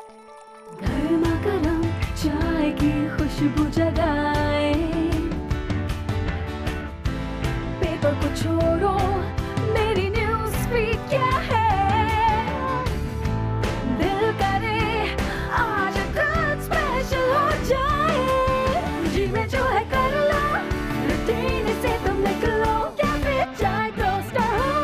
गर्मा गर्म चाय की खुशबू जगाए, पेपर को छोड़ो, मेरी न्यूज़ फीड क्या है, दिल करे आज कुछ स्पेशल हो जाए, जी में जो है कर लो, रूटीन से तुम निकलो, कैफे चाय टोस्टर हो।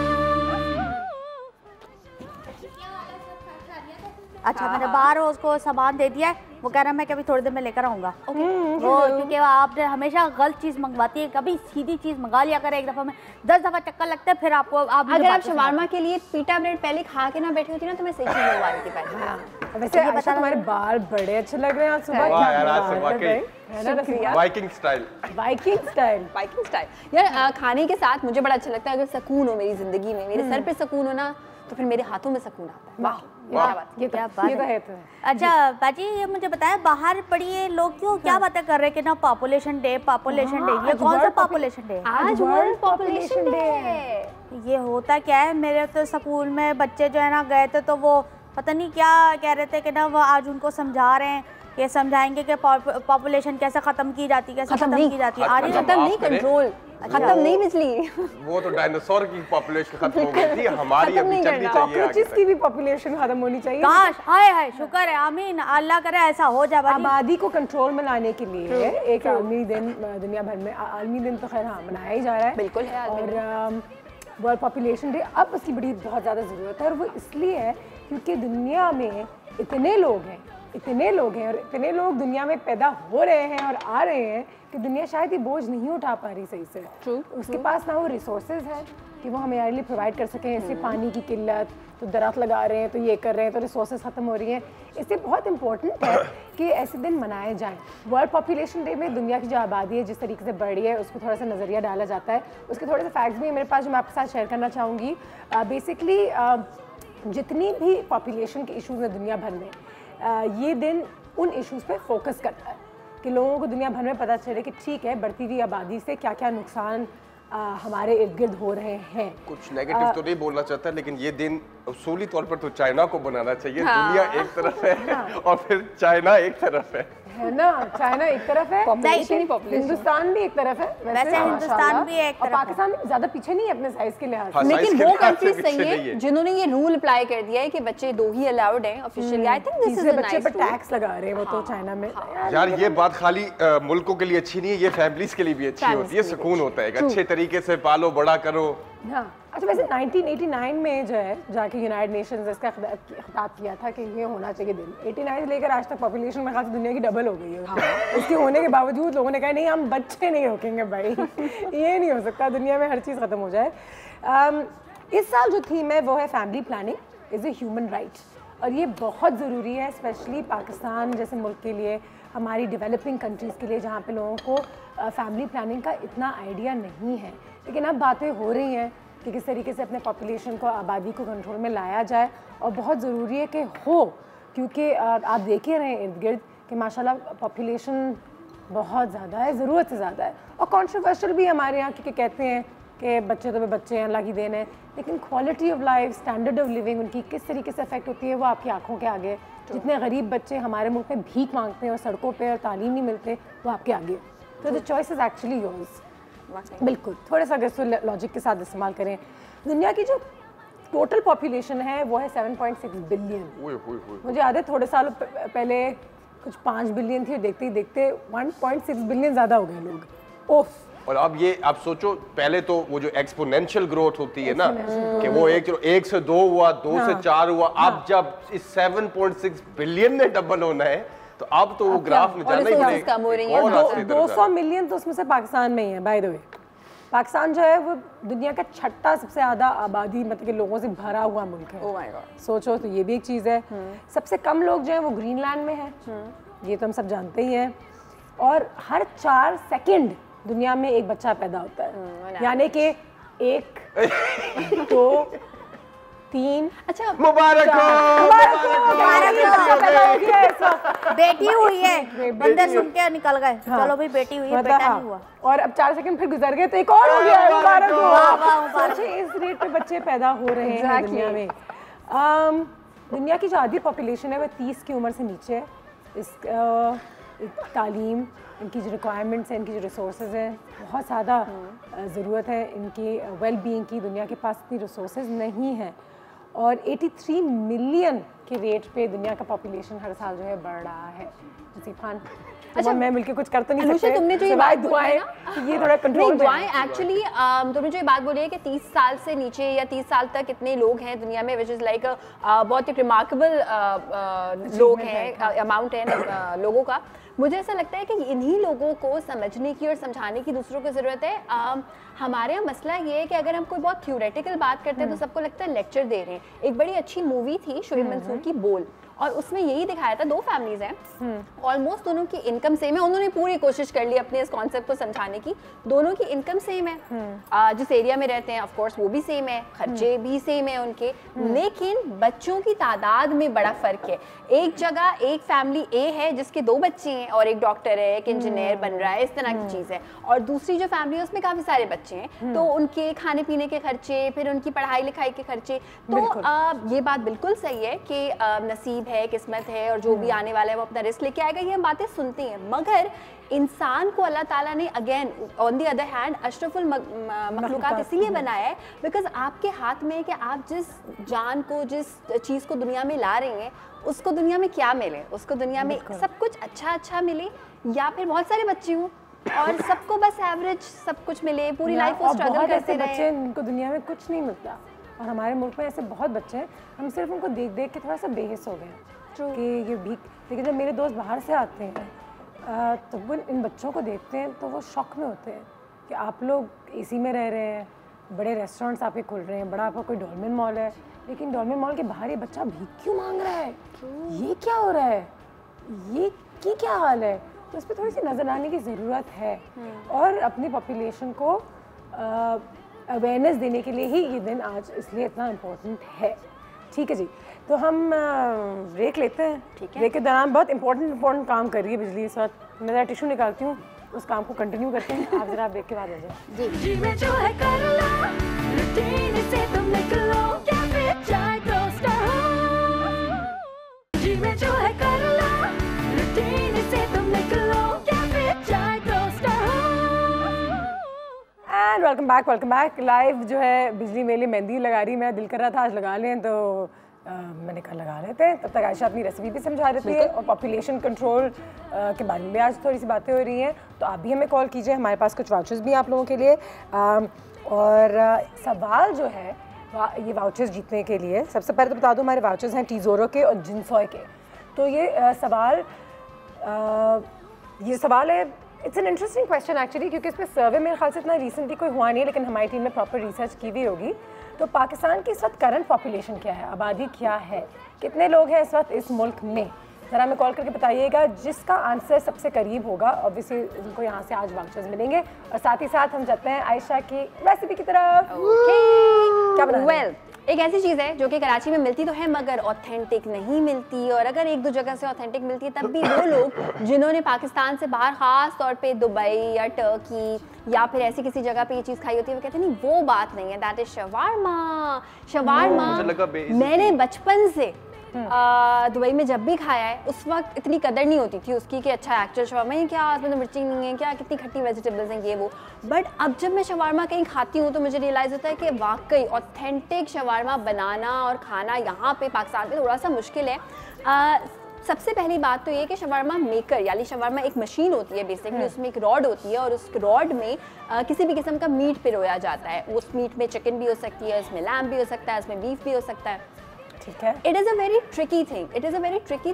अच्छा मैंने बाहर उसको सामान दे दिया है, वो कह रहा है मैं कभी थोड़ी देर में लेकर आऊंगा। वो क्योंकि आपने हमेशा गलत चीज मंगवाती है, कभी सीधी चीज मंगा लिया करे, एक दफा में 10 दफा चक्कर लगता है, फिर आपको अगर आप शवारमा के लिए पीटा ब्रेड पहले खा के ना बैठी होती ना तो मैं सही चीज मंगवा रही थी पहले। वैसे आशा तुम्हारे बाल बड़े अच्छे लग रहे हैं आज सुबह। वाह यार, आज सुबह Viking style. Viking style, Viking style. यार खाने के साथ मुझे बड़ा अच्छा लगता है, अगर सुकून हो मेरी जिंदगी में, मेरे सर पे सुकून हो ना तो फिर मेरे हाथों में सुकून आता है। वाह ये क्या बात है। अच्छा बाजी ये मुझे बताया, बाहर पढ़िए लोग क्यों क्या बातें कर रहे हैं कि ना पॉपुलेशन डे, पॉपुलेशन डे, ये कौन सा पॉपुलेशन डे? आज वर्ल्ड पॉपुलेशन डे है। ये होता क्या है, मेरे तो स्कूल में बच्चे जो है ना गए थे तो वो पता नहीं क्या कह रहे थे कि ना वो आज उनको समझा रहे हैं, ये समझाएंगे कि पॉपुलेशन कैसे खत्म की जाती है, कैसे खत्म की जाती है। आज खत्म नहीं, कंट्रोल, खत्म नहीं बिजली। वो तो डायनासोर की पॉपुलेशन खत्म हो गई थी, हमारी अभी चलनी चाहिए। कॉकरोचेस की भी पॉपुलेशन खत्म होनी चाहिए। काश, हाय हाय, शुक्र है, आमीन, अल्लाह करे ऐसा हो जाए। आबादी को कंट्रोल में लाने के लिए एक आलमी दिन दुनिया भर में, आलमी दिन तो खैर हाँ मनाया ही जा रहा है, बिल्कुल है। और वर्ल्ड पॉपुलेशन डे अब उसकी बड़ी बहुत ज़्यादा ज़रूरत है, और वो इसलिए है क्योंकि दुनिया में इतने लोग हैं और इतने लोग दुनिया में पैदा हो रहे हैं और आ रहे हैं कि दुनिया शायद ये बोझ नहीं उठा पा रही सही से। उसके पास ना वो रिसोर्सेज हैं कि वो हमारे लिए प्रोवाइड कर सकें। इससे पानी की किल्लत, तो दरख्त लगा रहे हैं, तो ये कर रहे हैं, तो रिसोर्सेज ख़त्म हो रही हैं। इससे बहुत इंपॉर्टेंट है कि ऐसे दिन मनाए जाएं। वर्ल्ड पॉपुलेशन डे में दुनिया की जो आबादी है जिस तरीके से बढ़ रही है उसको थोड़ा सा नज़रिया डाला जाता है। उसके थोड़े से फैक्ट्स भी मेरे पास जो मैं आपके साथ शेयर करना चाहूँगी। बेसिकली जितनी भी पॉपुलेशन के इशूज़ हैं दुनिया भर में, ये दिन उन इश्यूज़ पे फोकस करता है कि लोगों को दुनिया भर में पता चले कि ठीक है बढ़ती हुई आबादी से क्या क्या नुकसान हमारे इर्द गिर्द हो रहे हैं। कुछ नेगेटिव तो नहीं बोलना चाहता, लेकिन ये दिन उसूली तौर पर तो चाइना को बनाना चाहिए। दुनिया एक तरफ है और फिर चाइना एक तरफ है ना। चाइना एक तरफ है, हिंदुस्तान भी एक तरफ है। वैसे हिंदुस्तान भी एक तरफ, पाकिस्तान भी ज्यादा पीछे नहीं है अपने साइज के लिहाज से। लेकिन वो कंट्रीज सही है जिन्होंने ये रूल अप्लाई कर दिया है कि बच्चे 2 ही अलाउड हैं officially. I think this is a बच्चे पर टैक्स लगा रहे हैं वो तो चाइना में। यार ये बात खाली मुल्कों के लिए अच्छी नहीं है, ये फैमिलीज के लिए भी अच्छी होती है। सुकून होता है, अच्छे तरीके से पालो बड़ा करो। हाँ अच्छा, वैसे 1989 में जो है जाके यूनाइटेड नेशंस इसका खिताब किया था कि ये होना चाहिए दिन। 89 से लेकर आज तक पॉपुलेशन में खास दुनिया की डबल हो गई है। इसके होने के बावजूद लोगों ने कहा नहीं हम बच्चे नहीं रोकेंगे भाई, ये नहीं हो सकता, दुनिया में हर चीज़ ख़त्म हो जाए। इस साल जो थीम है वो है family planning is a human right, और ये बहुत ज़रूरी है स्पेशली पाकिस्तान जैसे मुल्क के लिए, हमारी डेवलपिंग कंट्रीज़ के लिए जहाँ पे लोगों को फैमिली प्लानिंग का इतना आइडिया नहीं है। लेकिन अब बातें हो रही हैं कि किस तरीके से अपने पॉपुलेशन को, आबादी को कंट्रोल में लाया जाए, और बहुत ज़रूरी है कि हो, क्योंकि आप देख ही रहे हैं इर्द गिर्द कि माशाल्लाह पॉपुलेशन बहुत ज़्यादा है, ज़रूरत से ज़्यादा है। और कॉन्ट्रोवर्शियल भी हमारे यहाँ क्योंकि कहते हैं कि बच्चे तो बच्चे हैं, अल्लाह की देन है, लेकिन quality of life, standard of living उनकी किस तरीके से अफेक्ट होती है वो आपकी आंखों के आगे। जितने गरीब बच्चे हमारे मुल्क में भीख मांगते हैं और सड़कों पे और तालीम नहीं मिलते, वो आपके आगे। तो the choice is actually yours. बिल्कुल, थोड़ा सा अगर लॉजिक के साथ इस्तेमाल करें, दुनिया की जो टोटल पॉपुलेशन है वो है 7.6 बिलियन। मुझे याद है थोड़े सालों पहले कुछ 5 बिलियन थी, देखते ही देखते 1.6 बिलियन ज़्यादा हो गए लोग। ओफ। और अब ये आप सोचो, पहले तो वो जो एक्सपोनेंशियल ग्रोथ होती है ना कि वो 1 से 2 हुआ, 2 से 4 हुआ, अब जब इस 7.6 बिलियन में डबल होना है तो अब तो वो ग्राफ में जाना ही पड़ेगा। कम हो रही है। 200 मिलियन तो उसमें से पाकिस्तान में ही है। बाय द वे पाकिस्तान जो है वो दुनिया का 6ठा सबसे ज़्यादा आबादी मतलब कि लोगों से भरा हुआ मुल्क है। ओह माय गॉड, सोचो तो ये भी एक चीज़ है। सबसे कम लोग जो है वो ग्रीनलैंड में है, ये तो हम सब जानते ही हैं। और हर 4 सेकंड दुनिया में एक बच्चा पैदा होता है, यानी कि 1 2 3। अच्छा मुबारक हो, बेटी हुई है, बंदे सुन के निकल गए। चलो भाई बेटी हुई है, बेटा नहीं हुआ। और अब 4 सेकंड फिर गुजर गए तो एक और हो गया। मुबारक हो। सोचिए इस रेट पे बच्चे पैदा हो रहे हैं दुनिया में। दुनिया की जो आधी पॉपुलेशन है वो 30 की उम्र से नीचे है। इस तालीम, इनकी जो रिक्वायरमेंट्स हैं, इनकी जो रिसोर्सेज हैं, बहुत ज़्यादा ज़रूरत है इनकी वेल बीइंग की। दुनिया के पास इतनी रिसोर्सेज नहीं हैं और 83 मिलियन के रेट पे दुनिया का पॉपुलेशन हर साल जो है बढ़ रहा है। नसीब खान अच्छा मैं मिलके कुछ कर तो नहीं सकते। तुमने जो ये बात बोली है ना ये थोड़ा कंट्रोल में दुआएं एक्चुअली तुमने जो ये बात बोली है कि 30 साल से नीचे या 30 साल तक इतने लोग हैं दुनिया में, विच इज़ लाइक बहुत एक रिमार्केबल लोग हैं, अमाउंट है लोगों का। मुझे ऐसा लगता है कि इन्हीं लोगों को समझने की और समझाने की दूसरों को ज़रूरत है। हमारे यहाँ मसला ये है कि अगर हम कोई बहुत थ्योरेटिकल बात करते हैं तो सबको लगता है लेक्चर दे रहे हैं। एक बड़ी अच्छी मूवी थी शोएब मंसूर की बोल, और उसमें यही दिखाया था, दो फैमिलीज हैं, ऑलमोस्ट दोनों की इनकम सेम है। उन्होंने पूरी कोशिश कर ली अपने इस कॉन्सेप्ट को समझाने की। दोनों की इनकम सेम है, जिस एरिया में रहते हैं ऑफ कोर्स वो भी सेम है, खर्चे भी सेम है उनके, लेकिन बच्चों की तादाद में बड़ा फर्क है। एक जगह एक फैमिली ए है जिसके 2 बच्चे हैं और एक डॉक्टर है, एक इंजीनियर बन रहा है, इस तरह की चीज़ है, और दूसरी जो फैमिली है उसमें काफ़ी सारे बच्चे हैं, तो उनके खाने पीने के खर्चे, फिर उनकी पढ़ाई लिखाई के खर्चे। तो ये बात बिल्कुल सही है कि नसीब है, किस्मत है, और जो भी आने वाला है वो अपना रिस्क लेके आएगा, ये हम बातें सुनते हैं। मगर इंसान को अल्लाह ताला ने again on the other hand अशरफुल मखलूकात इसीलिए बनाया है बिकॉज आपके हाथ में है कि आप जिस जान को, जिस चीज़ को दुनिया में ला रही हैं उसको दुनिया में क्या मिले, उसको दुनिया में सब कुछ अच्छा मिले, या फिर बहुत सारे बच्चे हों और सबको बस एवरेज सब कुछ मिले, पूरी लाइफ वो स्ट्रगल करते रहे। बच्चे उनको दुनिया में कुछ नहीं मिलता, और हमारे मुल्क में ऐसे बहुत बच्चे हैं, हम सिर्फ उनको देख देख के थोड़ा सा बेहिस हो गए कि ये भीख। लेकिन जब मेरे दोस्त बाहर से आते हैं तो वो इन बच्चों को देखते हैं तो वो शौक में होते हैं कि आप लोग एसी में रह रहे हैं, बड़े रेस्टोरेंट्स आपके खुल रहे हैं, बड़ा आपका कोई डॉल्मेन मॉल है, लेकिन डॉल्मेन मॉल के बाहर ये बच्चा भीख क्यों मांग रहा है, ये क्या हो रहा है, ये क्या हाल है। तो इस पर थोड़ी सी नज़र आने की ज़रूरत है, और अपनी पॉपुलेशन को अवेयरनेस देने के लिए ही ये दिन आज इसलिए इतना इम्पोर्टेंट है। ठीक है जी, तो हम ब्रेक लेते हैं। ब्रेक के दौरान बहुत इंपॉर्टेंट काम कर रही है बिजली इस वक्त। मैं ज़रा टिश्यू निकालती हूँ, उस काम को कंटिन्यू करते हैं। आप ज़रा ब्रेक के बाद आ जाए। जी में जो है कर लो, रूटीन से तुम निकलो, क्या फिर चाय टोस्टर हो। जी में जो है कर लो, रूटीन से तुम निकलो, क्या फिर चाय टोस्टर हो। एंड वेलकम बैक लाइव जो है बिजली मेले मेहंदी लगा रही, मैं दिल कर रहा था आज लगा लें, तो मैंने कहा लगा लेते हैं। तब तक आयशा अपनी रेसिपी भी समझा देती है और पॉपुलेशन कंट्रोल के बारे में भी आज थोड़ी सी बातें हो रही हैं। तो आप भी हमें कॉल कीजिए, हमारे पास कुछ वाउचर्स भी हैं आप लोगों के लिए। और सवाल जो है ये वाउचर्स जीतने के लिए, सबसे पहले तो बता दूं हमारे वाउचर्स हैं टीजोरो के और जिनसॉय के। तो ये सवाल है, it's an interesting question actually, क्योंकि इस पर सर्वे मेरे ख्याल से इतना रिसेंटली कोई हुआ नहीं है, लेकिन हमारी टीम ने प्रॉपर रिसर्च की भी होगी। तो पाकिस्तान की इस वक्त करंट पॉपुलेशन क्या है, आबादी क्या है, कितने लोग हैं इस वक्त इस मुल्क में, ज़रा हमें कॉल करके बताइएगा। जिसका आंसर सबसे करीब होगा ऑब्वियसली उनको यहाँ से आज वाउचर्स मिलेंगे। और साथ ही साथ हम जाते हैं आयशा की रेसिपी की तरफ। क्या बना रहे हैं? एक ऐसी चीज़ है जो कि कराची में मिलती तो है मगर ऑथेंटिक नहीं मिलती, और अगर एक दो जगह से ऑथेंटिक मिलती है तब भी वो लोग जिन्होंने पाकिस्तान से बाहर ख़ास तौर पे दुबई या टर्की या फिर ऐसी किसी जगह पे ये चीज़ खाई होती है वो कहते हैं नहीं वो बात नहीं है, दैट इज़ शवारमा। मैंने बचपन से दुबई में जब भी खाया है उस वक्त इतनी कदर नहीं होती थी उसकी कि अच्छा एक्चुअल शवारमा है क्या, उसमें तो मिर्ची नहीं है क्या, कितनी खट्टी वेजिटेबल्स हैं ये वो। बट अब जब मैं शवारमा कहीं खाती हूँ तो मुझे रियलाइज़ होता है कि वाकई ऑथेंटिक शवारमा बनाना और खाना यहाँ पे पाकिस्तान में थोड़ा सा मुश्किल है। सबसे पहली बात तो ये कि शवारमा मेकर यानी शवारमा एक मशीन होती है बेसिकली, उसमें एक रॉड होती है और उस रॉड में किसी भी किस्म का मीट पिरोया जाता है। उस मीट में चिकन भी हो सकती है, उसमें लैम्ब भी हो सकता है, उसमें बीफ भी हो सकता है। ठीक है, it is a very tricky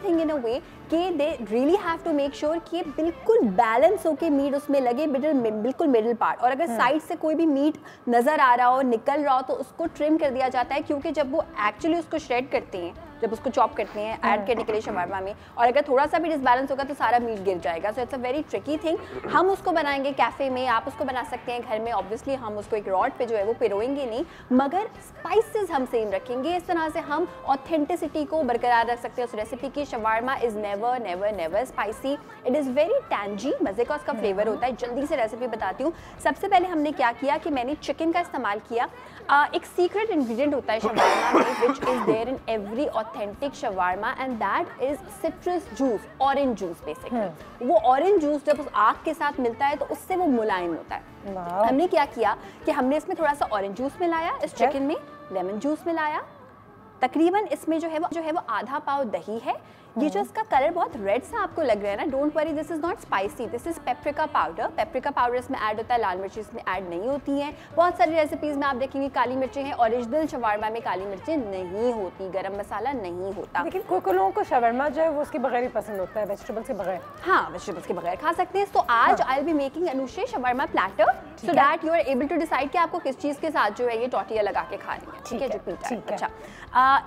thing in a way कि they really have to make sure कि बिल्कुल बैलेंस होके मीट उसमें लगे, बिल्कुल मिडिल पार्ट। और अगर साइड से कोई भी मीट नज़र आ रहा हो, निकल रहा हो तो उसको ट्रिम कर दिया जाता है, क्योंकि जब वो एक्चुअली उसको श्रेड करते हैं, जब उसको चॉप करते हैं ऐड करने के लिए शवारमा में, और अगर थोड़ा सा भी डिसबैलेंस होगा तो सारा मीट गिर जाएगा। So it's a very tricky thing. हम उसको बनाएंगे कैफ़े में, आप उसको बना सकते हैं घर में। ऑब्वियसली हम उसको एक रॉड पे जो है वो पिरोएंगे नहीं, मगर स्पाइसेस हम सेम रखेंगे। इस तरह से हम ऑथेंटिसिटी को बरकरार रख सकते हैं उस रेसिपी की। Shawarma is never spicy, it is very tangy, मज़े का उसका फ्लेवर होता है। जल्दी से रेसिपी बताती हूँ। सबसे पहले हमने क्या किया कि मैंने चिकन का इस्तेमाल किया। एक सीक्रेट इंग्रेडिएंट होता है शवारमा में which is there in every authentic shawarma and that is citrus juice, orange juice basically. वो ऑरेंज जूस जब उस आग के साथ मिलता है तो उससे वो मुलायम होता है। हमने क्या किया कि हमने इसमें थोड़ा सा ऑरेंज जूस मिलाया, इस चिकन में लेमन जूस मिलाया, तकरीबन इसमें जो है वो आधा पाव दही है। ये जो इसका कलर बहुत रेड सा आपको लग रहा है ना, don't worry, this is not spicy, this is paprika powder. Paprika powder इसमें ऐड होता है, लाल मिर्ची इसमें ऐड नहीं होती हैं। बहुत सारी रेसिपीज में आप देखेंगे काली मिर्चें हैं, ओरिजिनल शवारमा में काली मिर्चें नहीं होती, गरम मसाला नहीं होता। लेकिन कोई लोगों को शवारमा जो है वो उसके बगैर ही पसंद होता है, वेजिटेबल्स के बगैर। हाँ, वेजिटेबल्स के बगैर खा सकते हैं। तो आज I will be making Anushree shawarma platter so that you are able to decide कि आपको किस चीज़ के साथ जो है ये टॉर्टिया लगा के खानी है। ठीक है, जो पीटा है। अच्छा,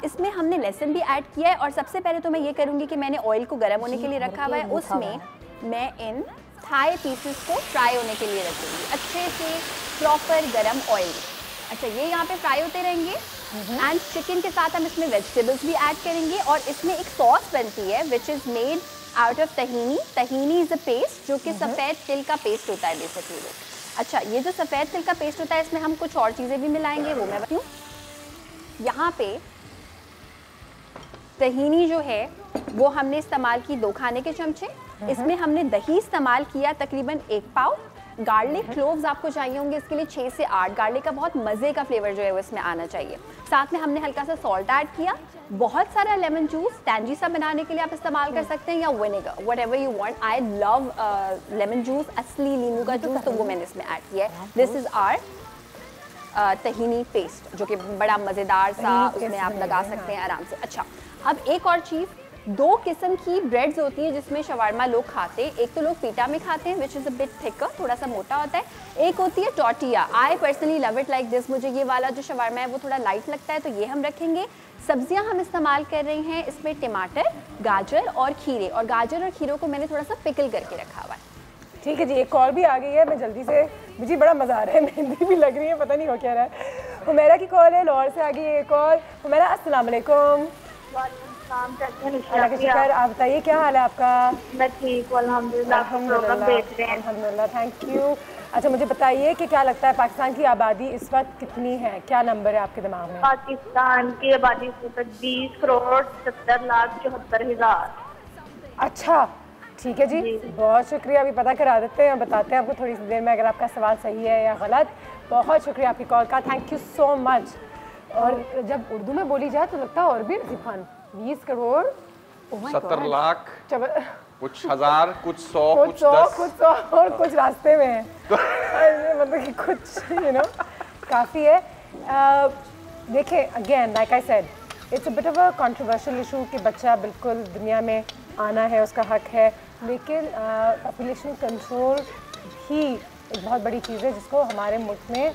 इसमें हमने लहसुन भी ऐड किया है और सबसे पहले तो मैं ये करूँगी कि मैंने ऑयल को गर्म होने के लिए रखा हुआ है, उसमें मैं इन थाई पीसेस को फ्राई होने के लिए रखूँगी अच्छे से प्रॉपर गरम ऑयल में। अच्छा, ये यहाँ पे फ्राई होते रहेंगे एंड चिकन के साथ हम इसमें वेजिटेबल्स भी ऐड करेंगे और इसमें एक सॉस बनती है which is made out of tahini. Tahini is a paste जो कि सफ़ेद तिल का पेस्ट होता है बेसिकली वो। अच्छा, ये जो सफ़ेद तिल का पेस्ट होता है इसमें हम कुछ और चीज़ें भी मिलाएंगे, वो मैं बताऊँ। यहाँ पे तहीनी जो है वो हमने इस्तेमाल की 2 खाने के चमचे, इसमें हमने दही इस्तेमाल किया तकरीबन 1 पाव। गार्लिक क्लोव्स आपको चाहिए होंगे इसके लिए 6 से 8। गार्लिक का बहुत मज़े का फ्लेवर जो है वो इसमें आना चाहिए। साथ में हमने हल्का सा सॉल्ट ऐड किया, बहुत सारा लेमन जूस टैंजी सा बनाने के लिए आप इस्तेमाल कर सकते हैं या vinegar, what ever you want. I love lemon juice, असली नींबू का जूस, तो वो मैंने इसमें ऐड किया है। दिस इज़ आर तहीनी पेस्ट जो कि बड़ा मज़ेदार सा उसमें आप लगा सकते हैं आराम से। अच्छा, अब एक और चीज़, 2 किस्म की ब्रेड्स होती है जिसमें शवारमा लोग खाते हैं। एक तो लोग पीटा में खाते हैं which is a bit thicker, थोड़ा सा मोटा होता है। एक होती है tortilla. I personally love it like this. मुझे ये वाला जो शवारमा है वो थोड़ा लाइट लगता है, तो ये हम रखेंगे। सब्जियां हम इस्तेमाल कर रहे हैं इसमें टमाटर, गाजर और खीरे, और गाजर और खीरों को मैंने थोड़ा सा पिकल करके रखा हुआ है। ठीक है जी, एक कॉल भी आ गई है, मैं जल्दी से, मुझे बड़ा मज़ा आ रहा है, मेहंदी भी लग रही है, पता नहीं हो क्या रहा है। हुमैरा की कॉल है, लाहौर से आ गई है एक कॉल। हुमैरा अस्सलाम वालेकुम। शुक्र, आप बताइए क्या हाल है आपका? मैं ठीक हूँ अल्हम्दुलिल्लाह, अल्हम्दुलिल्लाह, थैंक यू। अच्छा, मुझे बताइए कि क्या लगता है पाकिस्तान की आबादी इस वक्त कितनी है, क्या नंबर है आपके दिमाग में? पाकिस्तान की आबादी 20 करोड़ 70 लाख 74 हज़ार। अच्छा, ठीक है जी, बहुत शुक्रिया। अभी पता करा देते हैं, बताते हैं आपको थोड़ी सी देर में अगर आपका सवाल सही है या गलत। बहुत शुक्रिया आपकी कॉल का, थैंक यू सो मच। और जब उर्दू में बोली जाए तो लगता है और भी रसीफान, 20 करोड़ 70 लाख, कुछ हज़ार, कुछ 100, कुछ 100 और कुछ रास्ते में है। मतलब कि कुछ काफ़ी है। देखिए, again like I said, it's a bit of a controversial issue कि बच्चा बिल्कुल दुनिया में आना है, उसका हक है, लेकिन पॉपुलेशन कंट्रोल ही एक बहुत बड़ी चीज़ है जिसको हमारे मुल्क में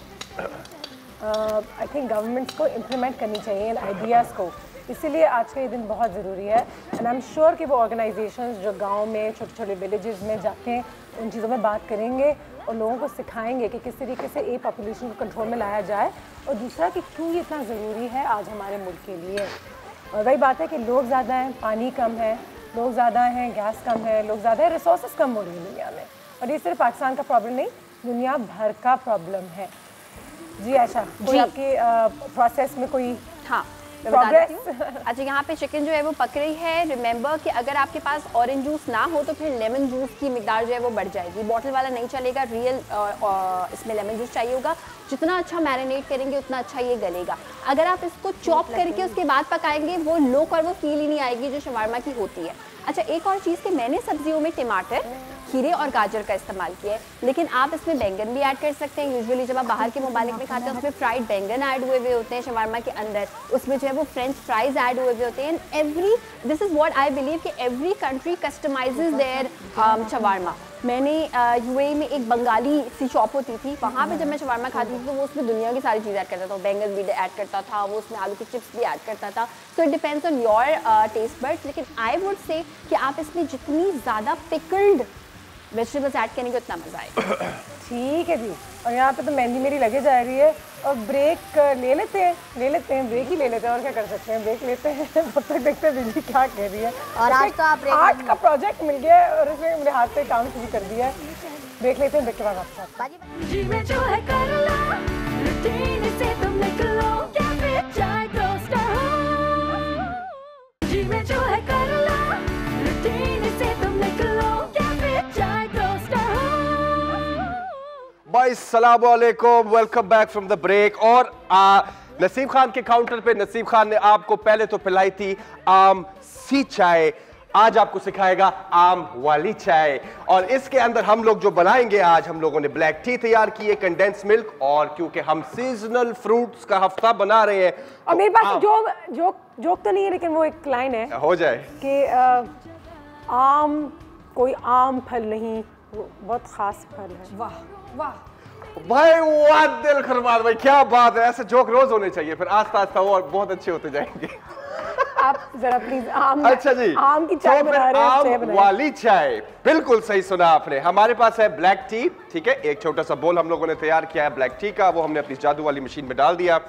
आई थिंक गवर्नमेंट्स को इम्प्लीमेंट करनी चाहिए इन आइडियाज़ को। इसीलिए आज का ये दिन बहुत ज़रूरी है एंड आई एम श्योर कि वो ऑर्गेनाइजेशंस जो गांव में छोटे छोटे विलेजेस में जाके उन चीज़ों में बात करेंगे और लोगों को सिखाएंगे कि किस तरीके से एक पॉपुलेशन को कंट्रोल में लाया जाए, और दूसरा कि क्यों ये इतना ज़रूरी है आज हमारे मुल्क के लिए। और वही बात है कि लोग ज़्यादा हैं, पानी कम है, लोग ज़्यादा हैं, गैस कम है, लोग ज़्यादा है, रिसोर्सेज कम हो रही है दुनिया में। और ये सिर्फ पाकिस्तान का प्रॉब्लम नहीं, दुनिया भर का प्रॉब्लम है। जी आयशा, कोई आपके प्रोसेस में कोई अच्छा, यहाँ पे चिकन जो है वो पक रही है। रिमेंबर कि अगर आपके पास ऑरेंज जूस ना हो तो फिर लेमन जूस की मिकदार जो है वो बढ़ जाएगी। बॉटल वाला नहीं चलेगा, रियल इसमें लेमन जूस चाहिए होगा। जितना अच्छा मैरिनेट करेंगे उतना अच्छा ये गलेगा। अगर आप इसको चॉप करके उसके बाद पकाएंगे वो लुक और वो फील ही नहीं आएगी जो शवारमा की होती है। अच्छा, एक और चीज़ कि मैंने सब्जियों में टमाटर, खीरे और गाजर का इस्तेमाल किया है, लेकिन आप इसमें बैंगन भी ऐड कर सकते हैं। यूजुअली जब आप बाहर के ममालिक में खाते हैं उसमें फ्राइड बैंगन ऐड हुए हुए होते हैं शवारमा के अंदर, उसमें जो है वो फ्रेंच फ्राइज ऐड हुए हुए होते हैं। Every this is what I believe कि एवरी कंट्री कस्टमाइजेज देयर शवारमा। मैंने यूएई में एक बंगाली सी शॉप होती थी, वहाँ पे जब मैं शवारमा खाती थी तो वो उसमें दुनिया की सारी चीज़ ऐड करता था, बैंगन भी ऐड करता था, वो उसमें आलू की चिप्स भी ऐड करता था। So it depends on your taste buds, लेकिन आई वुड से कि आप इसमें जितनी ज़्यादा पिकल्ड वेजिटेबल्स ऐड करेंगे उतना मज़ा आएगा। ठीक है जी, और यहाँ पे तो मेहंदी मेरी लगे जा रही है और ब्रेक ले लेते हैं ब्रेक ही ले लेते हैं, और क्या कर सकते हैं, ब्रेक लेते हैं। तब तक देखते हैं दीदी क्या कह रही है। और आज तो आप आर्ट का प्रोजेक्ट मिल गया है और उसमें मेरे हाथ पे काम शुरू कर दिया है। ब्रेक लेते हैं, ब्रेक के बाद आपके साथ। जी में जो है कर लो, रूटीन से तुम निकलो, क्या फिर चाहे दोस्त हो। में जो है कर लो, रूटीन से तुम निकलो, या फिर चाय टोस्टर हो। भाई अस्सलाम वालेकुम, welcome back from the break. और नसीब खान के काउंटर पे नसीब खान ने आपको पहले तो पिलाई थी आम सी चाय, आज आपको सिखाएगा आम वाली चाय। और इसके अंदर हम लोग जो बनाएंगे आज, हम लोगों ने ब्लैक टी तैयार की है, कंडेंस मिल्क, और क्योंकि हम सीजनल फ्रूट्स का हफ्ता बना रहे हैं और मेरे पास जोक तो नहीं है, लेकिन वो एक लाइन है हो जाए कि आम कोई आम फल नहीं, वो बहुत खास फल है। वाह वाह भाई वाह, दिल खरबाद भाई, क्या बात है। ऐसे जोक रोज होने चाहिए, फिर आस्ता आस्ता वो और बहुत अच्छे होते जाएंगे। आप जरा प्लीज आम, अच्छा जी, आम की चाय तो बना रहे हैं, चाय आम बनाएं। वाली चाय, बिल्कुल सही सुना आपने। हमारे पास है ब्लैक टी, ठीक है, एक छोटा सा बोल हम लोगों ने तैयार किया है ब्लैक टी का, वो हमने अपनी जादू वाली मशीन में डाल दिया।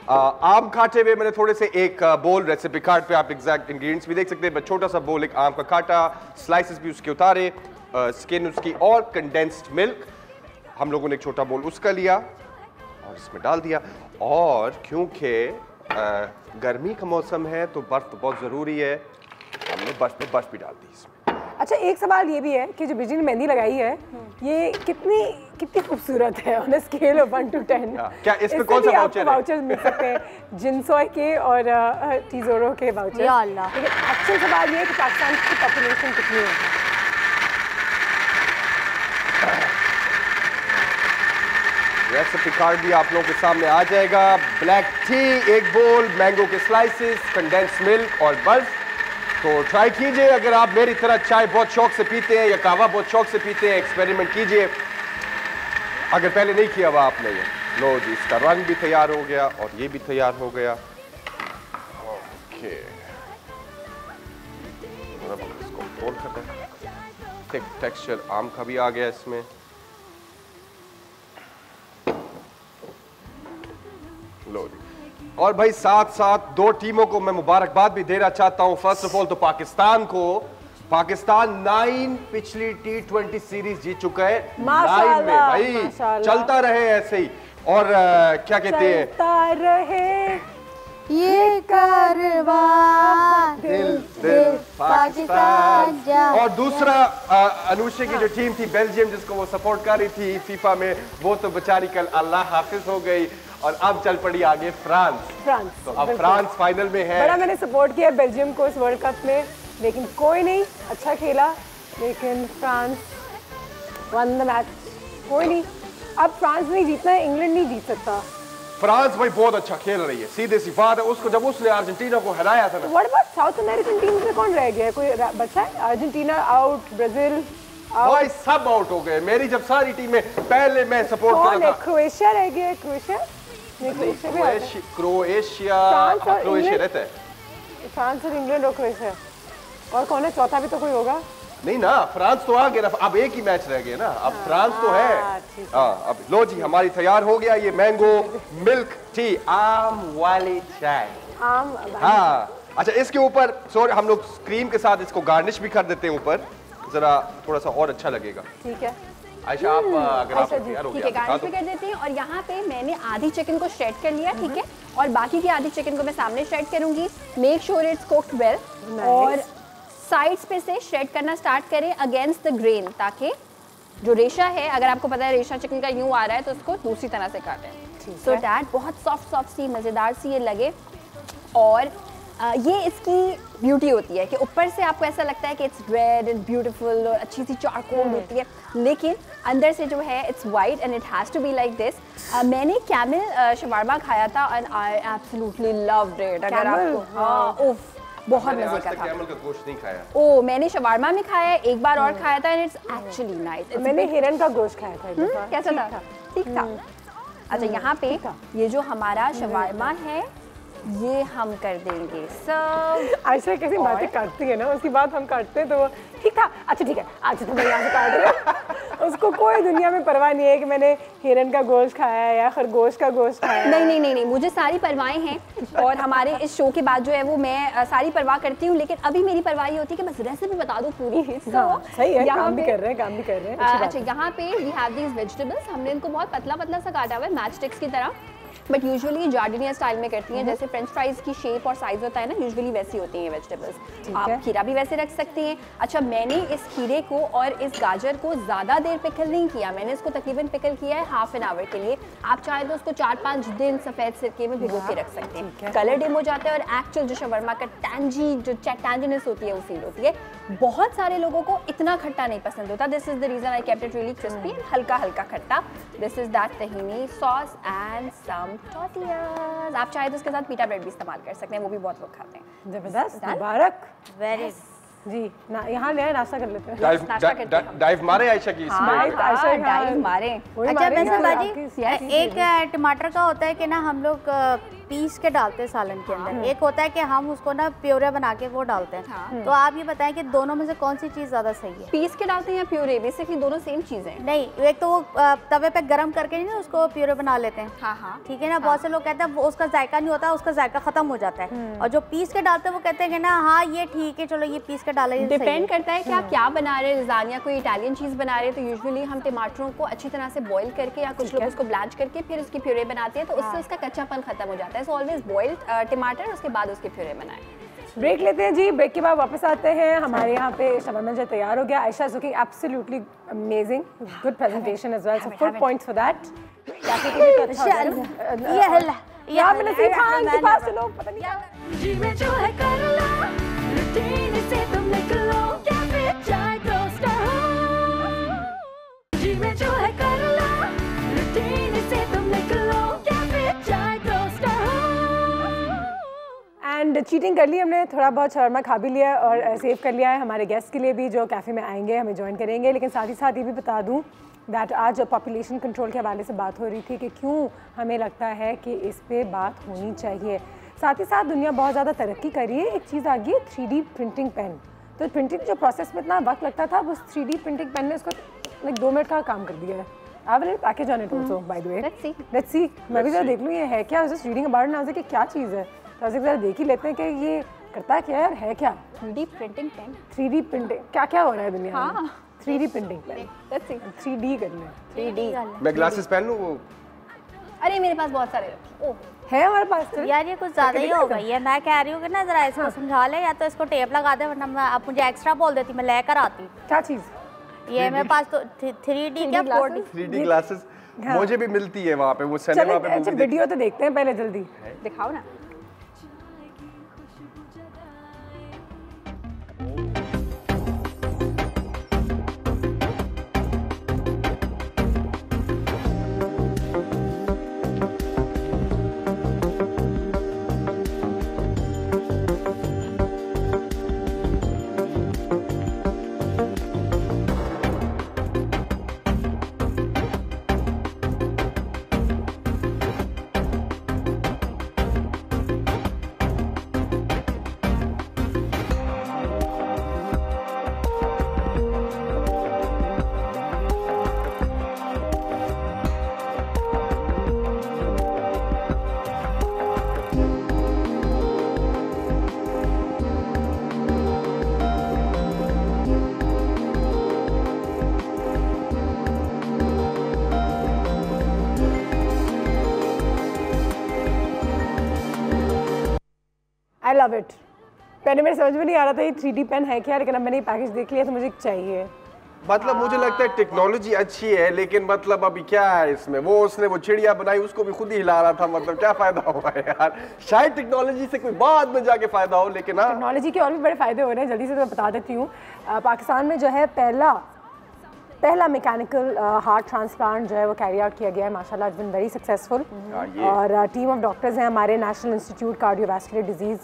आम काटे हुए मैंने थोड़े से, एक बोल रेसिपी कार्ड पे आप एग्जैक्ट इंग्रेडिएंट्स भी देख सकते हैं, छोटा सा बोल एक आम का काटा, स्लाइसेस भी उसके उतारे, स्किन उसकी, और कंडेंस्ड मिल्क हम लोगों ने एक छोटा बोल उसका लिया और इसमें डाल दिया। और क्योंकि गर्मी का मौसम है तो बर्फ तो बहुत जरूरी है, हमने बर्फ भी डाल दी इसमें। अच्छा, एक सवाल ये भी है कि जो बिजी ने मेहंदी लगाई है, ये कितनी खूबसूरत है on a scale of 1 to 10। क्या इस पे कौन सा वाउचर है? वाउचर मिल सकते हैं जिनसॉय के और टीजोरो के वाउचर। या अल्लाह। लेकिन एक्चुअल सवाल ये है कि पाकिस्तान की पॉपुलेशन कितनी है? रेसिपी कार्ड भी आप लोगों के सामने आ जाएगा। ब्लैक टी एक बोल, मैंगो के स्लाइसेस, कंडेंस मिल्क और बर्फ। तो ट्राई कीजिए, अगर आप मेरी तरह चाय बहुत शौक से पीते हैं या कहवा बहुत शौक से पीते हैं, एक्सपेरिमेंट कीजिए। अगर पहले नहीं किया हुआ आपने ये, लो जी, इसका रंग भी तैयार हो गया और ये भी तैयार हो गया। ओके, इसको फोल्ड करते हैं, थिक टेक्सचर आम का भी आ गया इसमें। और भाई साथ साथ दो टीमों को मैं मुबारकबाद भी देना चाहता हूं। फर्स्ट ऑफ ऑल तो पाकिस्तान को, पाकिस्तान 9 पिछली T20 सीरीज जीत चुका है, 9 में भाई, चलता रहे ऐसे ही। और क्या कहते हैं, चलता रहे ये कारवां, दिल पाकिस्तान। और दूसरा अनुष्या की जो टीम थी बेल्जियम, जिसको वो सपोर्ट कर रही थी फीफा में, वो तो बेचारी कल अल्लाह हाफिज हो गई और अब चल पड़ी आगे फ्रांस। तो अब फ्रांस फाइनल में है। बड़ा मैंने सपोर्ट किया बेल्जियम को इस वर्ल्ड कप में, लेकिन कोई नहीं, अच्छा खेला, लेकिन फ्रांस वन द मैच। कोई नहीं, अब फ्रांस नहीं जीतना है, इंग्लैंड नहीं जीत सकता। फ्रांस भाई बहुत अच्छा खेल रही है, सीधे सी बात है। उसको जब उसने अर्जेंटीना को हराया था ना, what about south American team में कौन रह गया? कोई बचा है? अर्जेंटीना आउट, ब्राजील भाई सब आउट हो गए। मेरी जब सारी टीमें, पहले मैं सपोर्ट कर रहा था, क्रोएशिया रह गया। क्रोएशिया रहता है, फ्रांस और इंग्लैंड और क्रोएशिया, और कौन है चौथा? भी तो कोई होगा नहीं ना, फ्रांस तो आ गया ना, अब एक ही मैच रह गया ना, अब फ्रांस तो है। अब लो जी, हमारी तैयार हो गया ये मैंगो मिल्क टी, आम वाली चाय। आम, हाँ, अच्छा, इसके ऊपर सॉरी हम लोग क्रीम के साथ इसको गार्निश भी कर देते हैं ऊपर, जरा थोड़ा सा और अच्छा लगेगा। ठीक है आयशा, आप अगर आप तैयार हो ठीक है, गार्निश भी कर देते हैं। और यहाँ पे मैंने आधी चिकन को श्रेड कर लिया, ठीक है, और बाकी की आधी चिकन को मैं सामने श्रेड करूंगी। Make sure it's cooked well, और साइड्स पे से श्रेड करना स्टार्ट करें अगेंस्ट द ग्रेन, ताकि जो रेशा है, अगर आपको पता है रेशा चिकन का यूं आ रहा है, तो उसको दूसरी तरह से काटें, सो दैट बहुत सॉफ्ट सी मज़ेदार सी ये लगे। और ये इसकी ब्यूटी होती है कि ऊपर से आपको ऐसा लगता है कि इट्स रेड एंड ब्यूटीफुल और अच्छी सी चारकोल होती है, लेकिन अंदर से जो है it's white and it has to be like this. मैंने कैमल शवारमा खाया था and I absolutely loved it. अगर आपको उफ, बहुत मजे का था। कैमल का गोश्त नहीं खाया। ओ, मैंने शवारमा में खाया है, एक बार और खाया था एंड इट्स एक्चुअली नाइस। मैंने हिरन का गोश्त खाया था। कैसा था? ठीक था। अच्छा, यहाँ पे ये जो हमारा शवारमा है, ये हम कर देंगे सर्व। आयशा कैसी बातें करती है ना, उसकी बात हम करते हैं तो ठीक था। अच्छा ठीक है, अच्छा तो मैं यहाँ से काट रही हूँ। उसको कोई दुनिया में परवाह नहीं है कि मैंने हिरन का गोश्त खाया है या खरगोश का गोश्त खाया है। नहीं, मुझे सारी परवाहें हैं और हमारे इस शो के बाद जो है वो मैं सारी परवाह करती हूँ, लेकिन अभी मेरी परवाह ये होती है कि बस रेसिपी बता दो पूरी। सही है, काम भी कर रहे हैं। अच्छा, यहाँ पे वी हैव दीज वेजिटेबल्स। हमने इनको बहुत पतला सा काटा हुआ है, मैच स्टिक्स की तरह। बट यूजुअली जार्डिनिया स्टाइल में करती हैं, जैसे फ्रेंच फ्राइज की शेप और साइज होता है ना, यूजुअली वैसी होती हैं वेजिटेबल्स। आप खीरा भी वैसे रख सकती हैं। अच्छा, मैंने इस खीरे को और इस गाजर को ज़्यादा देर पिकल नहीं किया, मैंने इसको तकरीबन पिकल किया है हाफ एन आवर के लिए। आप चाहे तो उसको 4-5 दिन सफ़ेद सिरके में भिगो के रख सकते हैं, कलर डिम हो जाता है और एक्चुअल जो शवरमा का टैंजिनेस होती है वो फील होती है। बहुत सारे लोगों को इतना खट्टा नहीं पसंद होता, this is the reason I kept it really crispy and हल्का हल्का खट्टा। This is that tahini sauce and some tortillas. आप चाहे तो उसके साथ पीटा ब्रेड भी इस्तेमाल कर सकते हैं, वो भी बहुत लोग खाते हैं। जबरदस्त, मुबारक। वेरी जी ना, यहाँ ले नाश्ता कर लेते हैं। डाइव मारे आयशा की डाइव मारे। अच्छा वैसे बाजी एक टमाटर का होता है कि ना हम लोग पीस के डालते हैं सालन के अंदर, एक होता है कि हम उसको ना प्योरे बना के वो डालते हैं। तो आप ये बताएं कि दोनों में से कौन सी चीज़ ज़्यादा सही है? पीस के डालते हैं या प्योरे? बेसिकली दोनों सेम चीज़ है। नहीं, एक तो वो तवे पे गरम करके नहीं उसको प्योरे बना लेते हैं। हाँ, ठीक है ना। बहुत से लोग कहते हैं वो उसका जायका नहीं होता, उसका जायका खत्म हो जाता है। और जो पीस के डालते हैं वो कहते हैं कि ना हाँ ये ठीक है, चलो ये पीस के डाला। डिपेंड करता है कि आप क्या बना रहे हैं। लाज़ानिया कोई इटालियन चीज़ बना रहे हैं तो यूजुअली हम टमाटरों को अच्छी तरह से बॉईल करके या कुछ लोग उसको ब्लैंच करके फिर उसकी प्योरे बनाते हैं, तो उससे उसका कच्चापन खत्म हो जाता है। सो ऑलवेज बॉइल्ड टमाटर, उसके बाद उसके प्योरे बनाएं। ब्रेक लेते हैं जी, ब्रेक के बाद वापस आते हैं। हमारे यहाँ पे शवरमा जो तैयार हो गया। Ayesha is looking absolutely amazing, good presentation as well, so full points for that. Cafe के लिए तो अच्छा ये मैंने सीखा इनके पास से लोग पता नहीं क्या जी में जो है कर लो, रूटीन से तुम निकलो, कैफे चाय टोस्टर हो। जी में जो है कर लो, रूटीन से तुम निकलो, कैफे चाय टोस्टर हो। एंड चीटिंग कर ली हमने, थोड़ा बहुत शवरमा खा भी लिया और सेव कर लिया है हमारे गेस्ट के लिए भी जो कैफ़े में आएंगे, हमें ज्वाइन करेंगे। लेकिन साथ ही साथ ये भी बता दूं दैट आज पॉपुलेशन कंट्रोल के हवाले से बात हो रही थी कि क्यों हमें लगता है कि इस पे बात होनी चाहिए। साथ ही साथ दुनिया बहुत ज़्यादा तरक्की कर रही है। एक चीज़ आ गई है 3D प्रिंटिंग पेन। तो प्रिंटिंग जो प्रोसेस में इतना वक्त लगता था, उस 3D प्रिंटिंग पेन ने उसको लाइक 2 मिनट का काम कर दिया है। I will package on it also by the way. Let's see मैं भी जरा देख लूँ ये है क्या। जस्ट रीडिंग अबाउट नाउ से कि क्या चीज़ है, तो जरा देख ही लेते हैं कि ये करता क्या है और है क्या। 3D printing pen, 3D printing क्या क्या हो रहा है दुनिया में। 3D printing pen, let's see. 3D कर लें। 3D। मैं ग्लासेस पहन लूं वो? अरे मेरे पास बहुत सारे ओह है हमारे पास। यार ये कुछ ज़्यादा ही हो गई है। मैं कह रही हूँ कि ना ज़रा इसको समझा ले, या तो इसको टेप लगा दे, वरना मैं आप मुझे एक्स्ट्रा बोल देती, मैं लेकर आती। क्या चीज़? ये मेरे पास तो 3D क्या 4D 3D ग्लासेस मुझे भी मिलती है वहाँ पे, वो सिनेमा पे अच्छा वीडियो तो देखते हैं पहले, जल्दी दिखाओ ना। I love it. पहले मेरे समझ में नहीं आ रहा था ये 3D पेन है क्या, लेकिन अब मैंने पैकेज देख लिया तो मुझे चाहिए। मतलब मुझे लगता है टेक्नोलॉजी अच्छी है, लेकिन मतलब अभी क्या है इसमें, वो उसने वो चिड़िया बनाई उसको भी खुद ही हिला रहा था, मतलब क्या फायदा हुआ है यार। शायद टेक्नोलॉजी से कोई बाद में जाके फायदा हो, लेकिन हाँ टेक्नोलॉजी के और भी बड़े फायदे हो रहे हैं। जल्दी से तो मैं बता देती हूँ, पाकिस्तान में जो है पहला मैकेनिकल हार्ट ट्रांसप्लांट जो है वो कैरी आउट किया गया है। माशाल्लाह इट्स बीन वेरी सक्सेसफुल। और टीम ऑफ डॉक्टर्स हैं हमारे नेशनल इंस्टीट्यूट कार्डियोवैस्कुलर डिजीज़,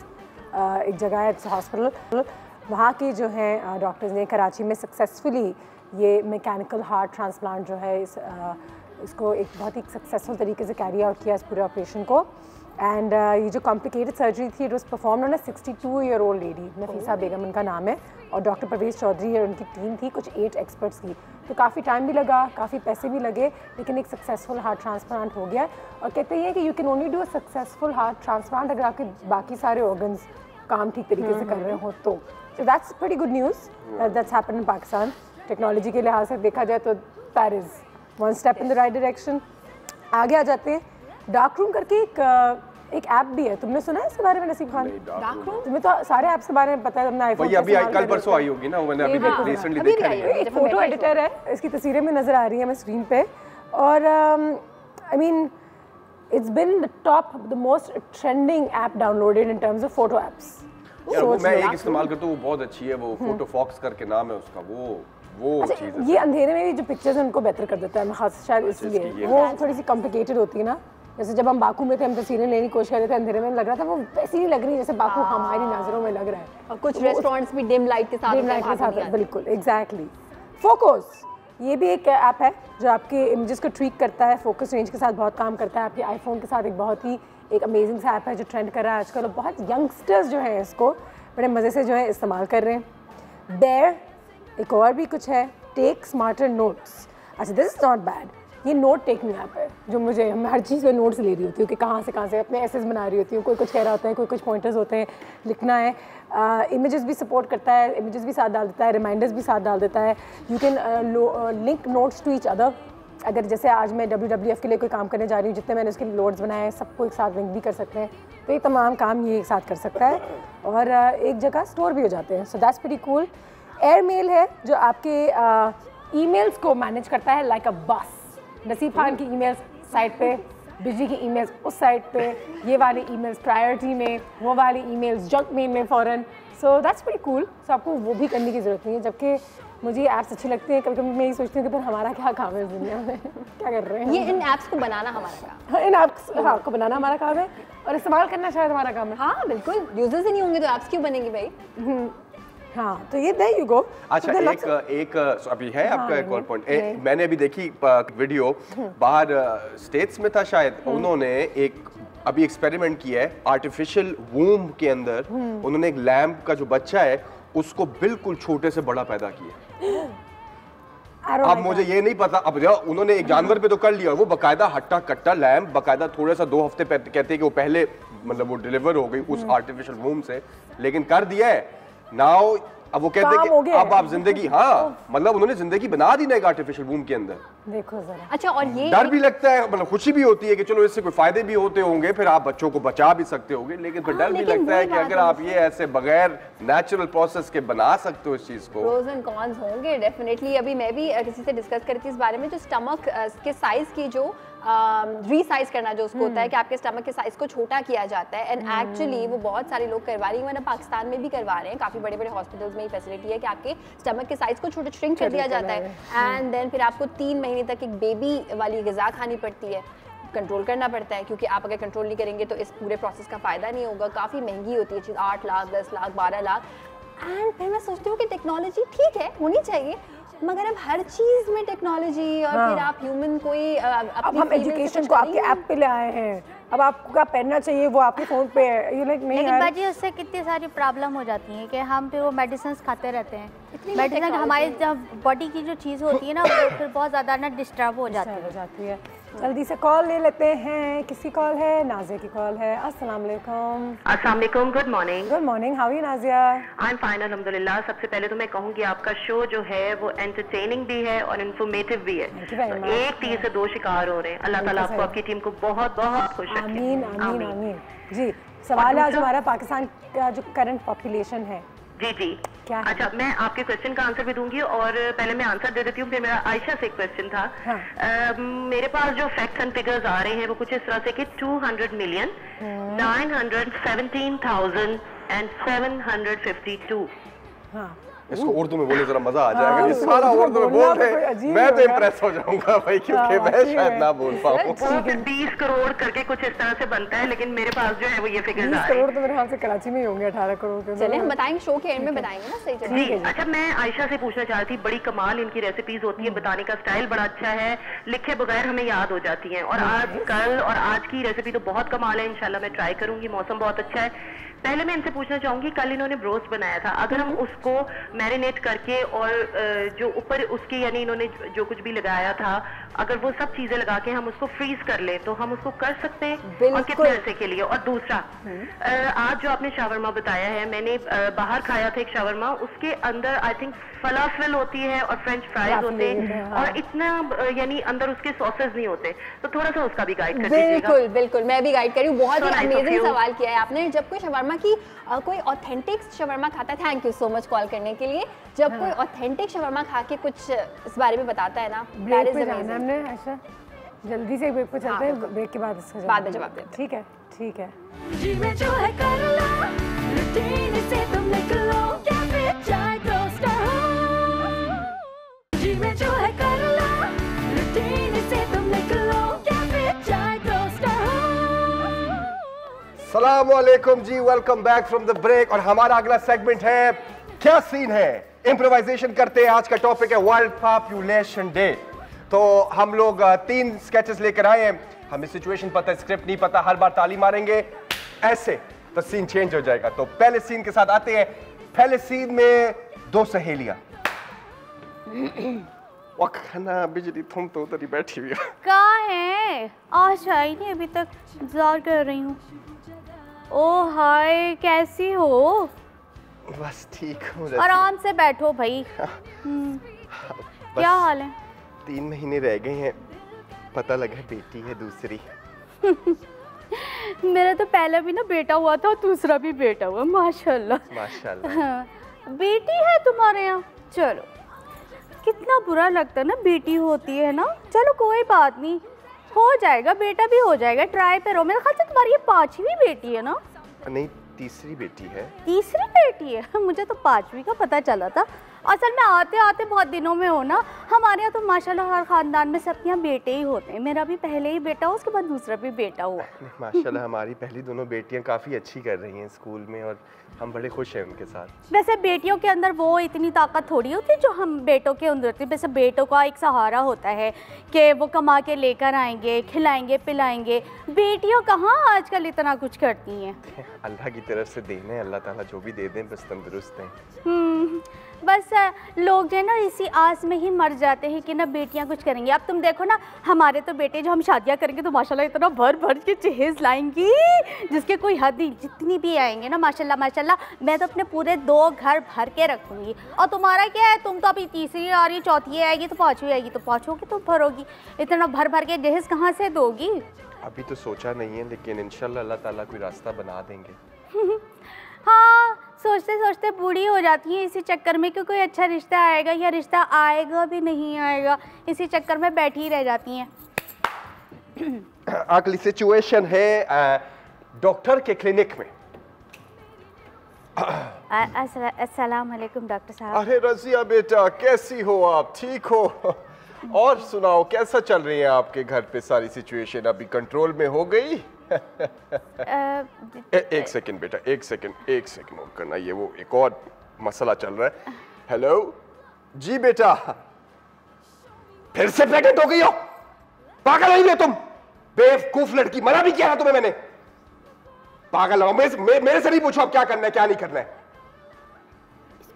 एक जगह है हॉस्पिटल, वहाँ के जो हैं डॉक्टर्स ने कराची में सक्सेसफुली ये मैकेनिकल हार्ट ट्रांसप्लांट जो है इसको एक बहुत ही सक्सेसफुल तरीके से कैरी आउट किया इस पूरे ऑपरेशन को। एंड ये जो कॉम्प्लिकेटेड सर्जरी थी it was performed on a 62-year-old lady, Nafisa Begum उनका नाम है, और डॉक्टर परवेज़ चौधरी और उनकी टीम थी, कुछ 8 एक्सपर्ट्स की। तो काफ़ी टाइम भी लगा, काफ़ी पैसे भी लगे, लेकिन एक सक्सेसफुल हार्ट ट्रांसप्लांट हो गया। और कहते हैं कि you can only do a successful heart transplant अगर आपके बाकी सारे ऑर्गन्स काम ठीक तरीके से कर रहे हो तो। सो that's pretty good news that's happened in Pakistan. Technology के लिहाज से देखा जाए तो that is one step in the right direction. आगे आ जाते हैं। डार्क रूम करके एक ऐप भी है, तुमने सुना है इसके बारे में नसीब खान? डार्क रूम तुम्हें तो सारे ऐप्स के बारे में पता है, तुमने आईफोन वही अभी कल परसों आई होगी ना, मैंने अभी रिसेंटली देखा नहीं है। एक फोटो एडिटर है, इसकी तस्वीरें में नजर आ रही है मैं स्क्रीन पे, और I mean it's been the top the most trending app downloaded in terms of photo apps. यार वो मैं एक इस्तेमाल करता हूँ, वो बहुत अच्छी है, वो फोटो फॉक्स करके नाम है उसका, वो चीज़ है। ये अंधेरे में भी जो पिक्चर्स हैं उनको बेहतर कर देता है, मैं खास शायद इसलिए। वो थोड़ी सी कॉम्प्लिकेटेड होती है ना, जैसे जब हम बाकू में थे, हम तस्वीरें लेने की कोशिश कर रहे थे, अंधेरे में लग रहा था वो वैसी नहीं लग रही जैसे बाकू हमारी नजरों में लग रहा है। और कुछ रेस्टोरेंट्स भी डिम लाइट के साथ बिल्कुल एग्जैक्टली। फोकस ये भी एक ऐप है जो आपके इमेजेस को ट्रीक करता है, फोकस रेंज के साथ बहुत काम करता है। आपके आईफोन के साथ एक बहुत ही एक अमेजिंग सा ऐप है जो ट्रेंड कर रहा है आजकल, और बहुत यंगस्टर्स जो हैं इसको बड़े मज़े से जो है इस्तेमाल कर रहे हैं। बेयर एक और भी कुछ है, टेक स्मार्टर नोट्स। अच्छा दिस इज़ नॉट बैड, ये नोट टेकिंग ऐप है जो मुझे, मैं हर चीज़ में नोट्स ले रही होती हूँ कि कहाँ से अपने एसेस बना रही होती हूँ, कोई कुछ कह रहा होता है, कोई कुछ पॉइंटर्स होते हैं, लिखना है। इमेजेस भी सपोर्ट करता है, इमेजेस भी साथ डाल देता है, रिमाइंडर्स भी साथ डाल देता है। You can link notes to each other. अगर जैसे आज मैं WWF के लिए कोई काम करने जा रही हूँ, जितने मैंने उसके नोट्स बनाए हैं सबको एक साथ लिंक भी कर सकते हैं, तो ये तमाम काम ये एक साथ कर सकता है और एक जगह स्टोर भी हो जाते हैं। सो दैट्स प्रीटी कूल। एयरमेल है जो आपके ईमेल्स को मैनेज करता है लाइक अ बस। नसीब खान की ईमेल्स साइट पे, बिजी की ईमेल्स उस साइट पे, ये वाली ईमेल्स प्रायोरिटी में, वो वाली ईमेल्स जंक मेल में फ़ौरन। So that's pretty cool. So आपको वो भी करने की ज़रूरत नहीं है, जबकि मुझे ये ऐप्स अच्छी लगती हैं। कभी कभी मैं यही सोचती हूँ कि फिर हमारा क्या काम है इस दुनिया में, क्या कर रहे हैं ये इन ऐप्स को बनाना हमारा काम है। इन ऐप्स को बनाना हमारा काम है और इस्तेमाल करना शायद हमारा काम है। हाँ बिल्कुल, यूजर्स ही नहीं होंगे तो ऐप्स क्यों बनेंगी भाई। हाँ तो ये देयर यू गो। अच्छा एक अभी है आपका एक और पॉइंट, मैंने अभी देखी वीडियो, बाहर स्टेट्स में था शायद, उन्होंने एक अभी एक्सपेरिमेंट किया है आर्टिफिशियल वूम के अंदर। उन्होंने एक लैम्प का जो बच्चा है उसको बिल्कुल छोटे से बड़ा पैदा किया। अब मुझे ये नहीं पता, अब उन्होंने एक जानवर पे तो कर लिया, वो बकायदा हट्टा कट्टा लैम्प बकायदा थोड़ा सा 2 हफ्ते कहते हैं कि वो पहले मतलब वो डिलीवर हो गई उस आर्टिफिशियल वूम से, लेकिन कर दिया है नाउ। अब वो कहते हैं कि अब आप जिंदगी, हाँ मतलब उन्होंने जिंदगी बना दी ना एक आर्टिफिशियल वूम के अंदर। देखो जरा। अच्छा और ये डर भी लगता है, मतलब खुशी भी होती है कि चलो इससे कोई फायदे भी होते होंगे, फिर आप बच्चों को बचा भी सकते होंगे, लेकिन फिर डर भी लगता है कि अगर आप ये ऐसे बगैर नेचुरल प्रोसेस के बना सकते हो इस चीज को। प्रोज एंड कॉन्स होंगे डेफिनेटली। अभी मैं भी किसी से डिस्कस कर रही थी इस बारे में, जो स्टमक के साइज की जो रीसाइज करना जो उसको होता है कि आपके स्टमक के साइज को छोटा किया जाता है, एंड एक्चुअली वो बहुत सारे लोग करवा रही हैं, पाकिस्तान में भी करवा रहे हैं, काफी बड़े बड़े हॉस्पिटल्स में ये फैसिलिटी है कि आपके स्टमक के साइज को छोटे श्रिंक कर दिया जाता है, एंड देन फिर आपको 3 महीने तक एक बेबी वाली ग़िज़ा खानी पड़ती है, कंट्रोल करना पड़ता है, क्योंकि आप अगर कंट्रोल नहीं करेंगे तो इस पूरे प्रोसेस का फ़ायदा नहीं होगा। काफ़ी महंगी होती है चीज़, 8 लाख 10 लाख 12 लाख। एंड फिर मैं सोचती हूँ कि टेक्नोलॉजी ठीक है होनी चाहिए, मगर अब हर चीज़ में टेक्नोलॉजी, और फिर आप ह्यूमन कोई अब हम एजुकेशन को आपके ऐप पे ले आए हैं, अब आपको क्या पहनना चाहिए वो आपके फ़ोन पे है, ये लाइक नहीं। लेकिन बाजी उससे कितनी सारी प्रॉब्लम हो जाती है कि हम फिर वो मेडिसिन खाते रहते हैं, मेडिसिन हमारी जब बॉडी की जो चीज़ होती है ना वो फिर बहुत ज़्यादा ना डिस्टर्ब हो जाती है। जल्दी से कॉल ले लेते हैं, किसकी कॉल है? नाजिया की कॉल है। अस्सलाम वालेकुम। अस्सलाम वालेकुम, good morning. Good morning, how are you Nazia? I am fine अल्हम्दुलिल्लाह। सबसे पहले तो मैं कहूँगी आपका शो जो है वो एंटरटेनिंग भी है और इन्फॉर्मेटिव भी है। तो एक तीर से 2 शिकार हो रहे हैं। अल्लाह ताला आपको आपकी टीम को बहुत बहुत खुश रखे। आमीन आमीन आमीन। जी सवाल है आज हमारा, पाकिस्तान का जो करंट पॉपुलेशन है। जी जी क्या है? अच्छा मैं आपके क्वेश्चन का आंसर भी दूंगी, और पहले मैं आंसर दे देती हूँ, फिर मेरा आयशा से एक क्वेश्चन था। हाँ। मेरे पास जो फैक्ट्स एंड फिगर्स आ रहे हैं वो कुछ इस तरह से कि 200 मिलियन 917,752। हाँ। इसको उर्दू में बोले जरा मजा आ जाएगा। ये सारा उर्दू में बोल रहे, मैं तो इम्प्रेस हो जाऊंगा भाई, क्योंकि मैं शायद ना बोल पाऊँ। 20 करोड़ करके कुछ इस तरह से बनता है, लेकिन मेरे पास जो है वो ये फिगर्स आ रहे हैं। 20 करोड़ तो मेरे ख्याल से कराची में ही होंगे, 18 करोड़ के। चलिए हम बताएंगे, शो के एंड में बताएंगे ना सही जगह। जी अच्छा मैं आयशा से पूछना चाह रही थी, बड़ी कमाल इनकी रेसिपीज होती है, बताने का स्टाइल बड़ा अच्छा है, लिखे बगैर हमें याद हो जाती हैं, और आज कल और आज की रेसिपी तो बहुत कमाल है। इंशाल्लाह मैं ट्राई करूंगी, मौसम बहुत अच्छा है। पहले मैं इनसे पूछना चाहूंगी, कल इन्होंने ब्रोस्ट बनाया था, अगर हम उसको मैरिनेट करके और जो ऊपर उसके यानी इन्होंने जो कुछ भी लगाया था, अगर वो सब चीजें लगा के हम उसको फ्रीज कर ले तो हम उसको कर सकते हैं, और कितने अरसे के लिए? और दूसरा, आज जो आपने शावरमा बताया है, मैंने बाहर खाया था एक शावरमा, उसके अंदर आई थिंक फलाफल होती है और फ्रेंच फ्राइज होते हैं, और इतना यानी अंदर उसके सॉसेस नहीं होते, तो थोड़ा सा उसका भी गाइड कर दीजिएगा। बिल्कुल बिल्कुल, मैं भी गाइड करी हूँ। बहुत ही अमेजिंग सवाल किया है आपने। जब कोई शवरमा की कोई ऑथेंटिक शवरमा खाता है, thank you so much call करने के लिए, जब कोई ऑथेंटिक शवरमा खा के कुछ इस बारे में बताता है ना, ब्रेक पे जाना हमने। अच्छा जल्दी से ब्रेक पे चलते हैं, ब्रेक के बाद इसका बाद में जवाब देते हैं। ठीक है ठीक है। जी में जो है कर लो, रूटीन से तुम निकलो, क्या फिर चाय टोस्टर हो। जी में जो है कर लो, रूटीन से तुम निकलो, क्या फिर चाय टोस्टर हो। अस्सलाम वालेकुम जी, welcome back from the break. और हमारा अगला सेगमेंट है क्या सीन है, इम्प्रोवाइजेशन करते हैं। आज का टॉपिक है वर्ल्ड पॉपुलेशन डे। तो हम लोग 3 स्केचेस लेकर आए हैं, हमें सिचुएशन पता है, स्क्रिप्ट नहीं पता, हर बार ताली मारेंगे ऐसे तो सीन चेंज हो जाएगा। तो पहले सीन के साथ आते हैं। पहले सीन में 2 सहेलियां वखना बिजली तुम तो उधर ही बैठी हुई हो। कहाँ है? आज आई नहीं अभी तक, इंतजार कर रही हूँ। ओ हाय, कैसी हो? बस ठीक हूँ। आराम से बैठो भाई। क्या हाल है? 3 महीने रह गए हैं, पता लगा बेटी है दूसरी। मेरा तो पहला भी ना बेटा हुआ था और दूसरा भी बेटा हुआ, माशाल्लाह माशाल्लाह। हाँ, बेटी है तुम्हारे यहाँ? चलो, कितना बुरा लगता है ना बेटी होती है ना। चलो कोई बात नहीं, हो जाएगा, बेटा भी हो जाएगा, ट्राई पे रहो। मेरे ख्याल से तुम्हारी ये 5वीं बेटी है ना? नहीं, तीसरी बेटी है। तीसरी बेटी है? मुझे तो 5वीं का पता चला था। असल में आते आते बहुत दिनों में हो ना, हमारे यहाँ तो माशाल्लाह हर खानदान में सबके यहाँ बेटे ही होते हैं। मेरा भी पहले ही बेटा हुआ, उसके बाद दूसरा भी बेटा हुआ। माशाल्लाह हमारी पहली दोनों बेटियां काफ़ी अच्छी कर रही हैं स्कूल में, और हम बड़े खुश हैं उनके साथ। वैसे बेटियों के अंदर वो इतनी ताकत थोड़ी होती जो हम बेटों के अंदर होती है। वैसे बेटों का एक सहारा होता है कि वो कमा के लेकर आएंगे, खिलाएंगे पिलाएंगे। बेटियां कहाँ आजकल इतना कुछ करती हैं। अल्लाह की तरफ से देने, अल्लाह ताला जो भी दे दें, बस तंदुरुस्त हैं। बस लोग जो है ना इसी आस में ही मर जाते हैं कि ना बेटियां कुछ करेंगी। अब तुम देखो ना, हमारे तो बेटे जो हम शादियां करेंगे तो माशाल्लाह इतना भर भर के जहेज लाएंगी जिसके कोई हद नहीं। जितनी भी आएंगे ना माशाल्लाह माशाल्लाह, मैं तो अपने पूरे 2 घर भर के रखूंगी। और तुम्हारा क्या है, तुम तो अभी तीसरी आ रही, चौथी आएगी तो 5वीं आएगी, तो 5 होगी तो भरोगी। इतना भर भर के जहेज कहाँ से दोगी? अभी तो सोचा नहीं है, लेकिन इंशाल्लाह अल्लाह ताला कोई रास्ता बना देंगे। हाँ, सोचते सोचते बूढ़ी हो जाती है इसी चक्कर में कि कोई अच्छा रिश्ता आएगा या रिश्ता आएगा भी नहीं आएगा, इसी चक्कर में बैठी ही रह जाती हैं। अगली सिचुएशन है डॉक्टर के क्लिनिक में। अस्सलाम वालेकुम डॉक्टर साहब। अरे रजिया बेटा, कैसी हो आप? ठीक हो? और सुनाओ, कैसा चल रही है आपके घर पे सारी सिचुएशन? अभी कंट्रोल में हो गई? एक सेकंड बेटा, एक सेकंड और करना, ये वो एक और मसला चल रहा है। हेलो जी बेटा, फिर से प्रेग्नेंट हो गई हो? पागल हो गई तुम? बेवकूफ लड़की, मना भी किया ना तुम्हें मैंने। पागल हो, मेरे से नहीं पूछो अब क्या करना है क्या नहीं करना है।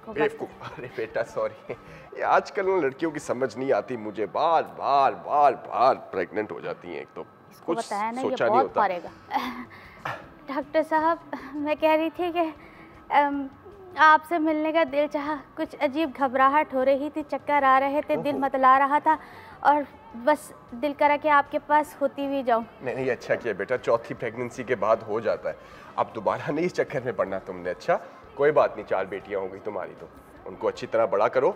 बेवकूफ। अरे बेटा सॉरी, ये आजकल ना लड़कियों की समझ नहीं आती मुझे, बार बार प्रेग्नेंट हो जाती हैं। एक तो कुछ सोचा नहीं होता। डॉक्टर साहब, मैं कह रही थी कि आपसे मिलने का दिल चाहा, कुछ अजीब घबराहट हो रही थी, चक्कर आ रहे थे, दिल मतला रहा था, और बस दिल करा कि आपके पास होती हुई जाऊं। नहीं, अच्छा किया बेटा, चौथी प्रेगनेंसी के बाद हो जाता है। अब दोबारा नहीं इस चक्कर में पड़ना तुमने। अच्छा कोई बात नहीं, 4 बेटियां हो गई तुम्हारी, तो उनको अच्छी तरह बड़ा करो।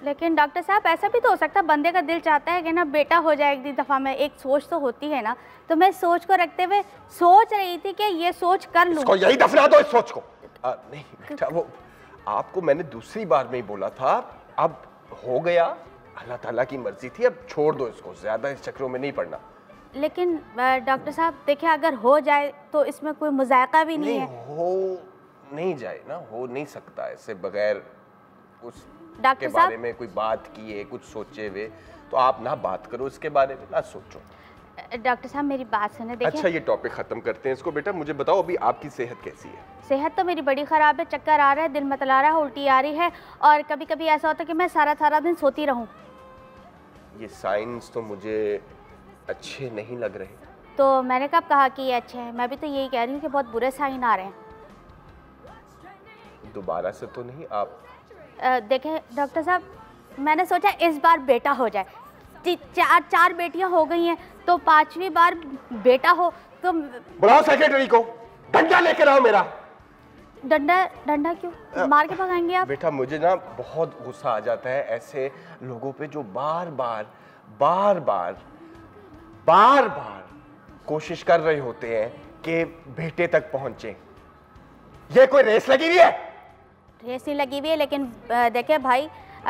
लेकिन डॉक्टर साहब, ऐसा भी तो हो सकता है, बंदे का दिल चाहता है कि ना बेटा हो जाए एक दफ़ा में, एक सोच तो होती है ना। तो मैं सोच को रखते हुए सोच रही थी कि ये सोच कर लूं। इसको यही दफना दो इस सोच को। नहीं बेटा, वो आपको मैंने दूसरी बार में ही बोला था, अब हो गया, अल्लाह ताला की मर्जी थी, अब छोड़ दो इसको, ज्यादा इस चक्रों में नहीं पड़ना। लेकिन डॉक्टर साहब देखिए, अगर हो जाए तो इसमें कोई मुज़ायका भी नहीं है। हो नहीं जाए ना, हो नहीं सकता ऐसे बगैर उस डॉक्टर के बारे में कोई बात किए, कुछ सोचे हुए। तो आप ना बात करो इसके बारे में, ना सोचो। डॉक्टर साहब मेरी बात सुने, देखिए। अच्छा ये टॉपिक खत्म करते हैं इसको। बेटा मुझे बताओ अभी आपकी सेहत कैसी है? सेहत तो मेरी बड़ी ख़राब है, चक्कर आ रहा है, दिल मतला रहा है, उल्टी आ रही है और कभी कभी ऐसा होता है कि मैं सारा दिन सोती रहूं। ये साइंस तो मुझे अच्छे नहीं लग रहे। तो मैंने कब कहा कि ये अच्छे हैं? मैं भी तो यही कह रही हूँ कि बहुत बुरे साइन आ रहे हैं। दोबारा से तो नहीं आप? देखें डॉक्टर साहब, मैंने सोचा इस बार बेटा हो जाए। चार बेटियां हो गई हैं तो 5वीं बार बेटा हो तो। बुलाओ सेक्रेटरी को, डंडा लेकर आओ मेरा। डंडा क्यों? मार के भगाएंगे आप? बेटा मुझे ना बहुत गुस्सा आ जाता है ऐसे लोगों पे जो बार बार कोशिश कर रहे होते हैं कि बेटे तक पहुंचे। ये कोई रेस लगी हुई है? रेस नहीं लगी हुई है, लेकिन देखिए भाई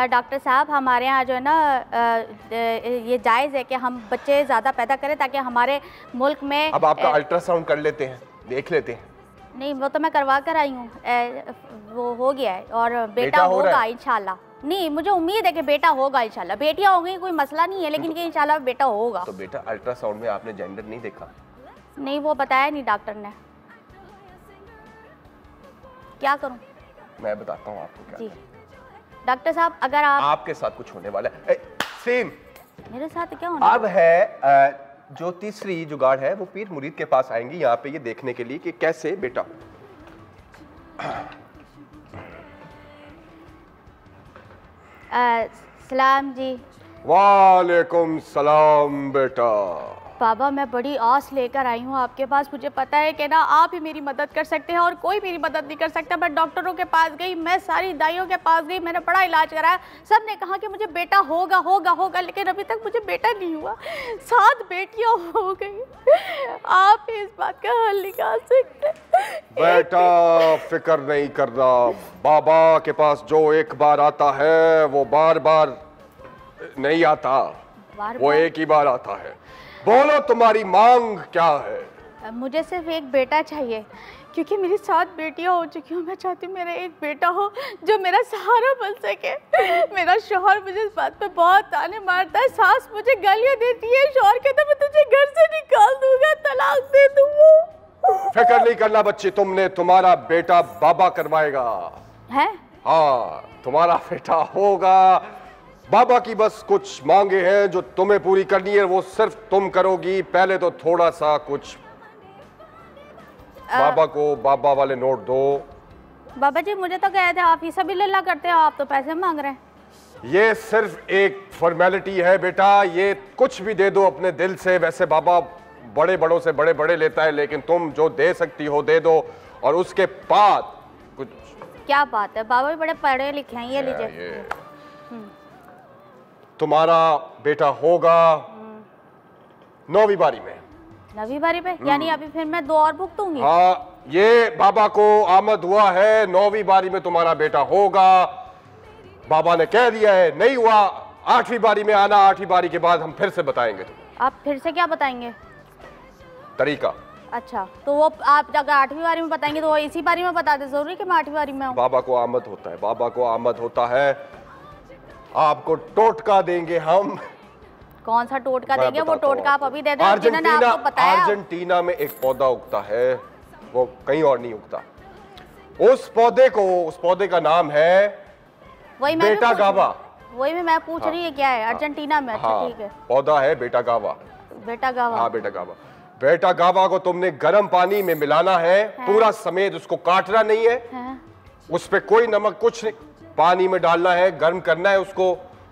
डॉक्टर साहब, हमारे यहाँ जो है ना ये जायज़ है कि हम बच्चे ज़्यादा पैदा करें ताकि हमारे मुल्क में। अब आपका अल्ट्रासाउंड कर लेते हैं, देख लेते हैं। नहीं वो तो मैं करवा कर आई हूँ, वो हो गया है और बेटा होगा इंशाल्लाह। नहीं मुझे उम्मीद है कि बेटा होगा इंशाल्लाह। बेटियां हो गई कोई मसला नहीं है, लेकिन कि इंशाल्लाह बेटा होगा। तो बेटा अल्ट्रासाउंड में आपने जेंडर नहीं देखा? नहीं वो बताया नहीं डॉक्टर ने। क्या करूं? मैं बताता हूँ आपको क्या। जी डॉक्टर साहब, अगर आपके साथ कुछ होने वाला है। सेम मेरे साथ क्या होना? अब है जो तीसरी जुगाड़ है वो पीर मुरीद के पास आएंगी यहाँ पे ये देखने के लिए कि कैसे बेटा। सलाम जी। वालेकुम सलाम बेटा। बाबा मैं बड़ी आस लेकर आई हूँ आपके पास। मुझे पता है कि ना आप ही मेरी मदद कर सकते हैं और कोई मेरी मदद नहीं कर सकता। मैं डॉक्टरों के पास गई, मैं सारी दाइयों के पास गई, मैंने बड़ा इलाज कराया, सब ने कहा कि मुझे बेटा होगा होगा होगा, लेकिन अभी तक मुझे बेटा नहीं हुआ। 7 बेटियां हो गई। आप इस बात का हल निकाल सकते? बेटा फिक्र नहीं करना, बाबा के पास जो एक बार आता है वो बार बार नहीं आता, वो एक ही बार आता है। बोलो तुम्हारी मांग क्या है? मुझे सिर्फ एक बेटा चाहिए क्योंकि मेरी 7 बेटियां हो चुकी हूँ। मैं चाहती हूँ मेरा एक बेटा हो जो मेरा सहारा बन सके। मेरा शौहर मुझे इस बात पे बहुत ताने मारता है, सास मुझे गालियाँ देती है, शौहर कहता है मैं तुझे घर से निकाल दूंगा, तलाक दे दूंगा। फिक्र नहीं करना बच्ची, तुमने तुम्हारा बेटा बाबा करवाएगा। है? हाँ तुम्हारा बेटा होगा। बाबा की बस कुछ मांगे हैं जो तुम्हें पूरी करनी है, वो सिर्फ तुम करोगी। पहले तो थोड़ा सा कुछ बाबा को बाबा वाले नोट दो। बाबा जी मुझे तो कहे थे आप ही सभी लल्ला करते हो, आप तो पैसे मांग रहे हैं। ये सिर्फ एक फॉर्मेलिटी है बेटा, ये कुछ भी दे दो अपने दिल से। वैसे बाबा बड़े बड़ों से बड़े बड़े लेता है, लेकिन तुम जो दे सकती हो दे दो। और उसके बाद कुछ। क्या बात है, बाबा भी बड़े पढ़े लिखे हैं। ये लीजिए। तुम्हारा बेटा होगा 9वीं बारी में। 9वीं बारी पे? यानी अभी फिर मैं 2 और भुगतूंगी? हाँ ये बाबा को आमद हुआ है, 9वीं बारी में तुम्हारा बेटा होगा। बाबा ने कह दिया है, नहीं हुआ 8वीं बारी में आना। 8वीं बारी के बाद हम फिर से बताएंगे तुम्हें। आप फिर से क्या बताएंगे? तरीका। अच्छा तो वो आप अगर 8वीं बारी में बताएंगे तो वो इसी बारी में बता दे, जरूरी कि मैं 8वीं बारी में हूँ? बाबा को आमद होता है, बाबा को आमद होता है। आपको टोटका देंगे हम। कौन सा टोटका देंगे? वो टोटका आप अभी दे दो जिन्होंने आपको बताया। अर्जेंटीना में एक पौधा उगता है, वो कहीं और नहीं उगता। उस पौधे का नाम है बेटा गावा। वही मैं पूछ रही है क्या है अर्जेंटीना में? अच्छा ठीक है, पौधा है बेटा गावा। बेटा गावा? हाँ बेटा गावा। बेटा गावा को तुमने गर्म पानी में मिलाना है पूरा समेत, उसको काटना नहीं है। उस पे कोई नमक कुछ नहीं, पानी में डालना है, गर्म करना है उसको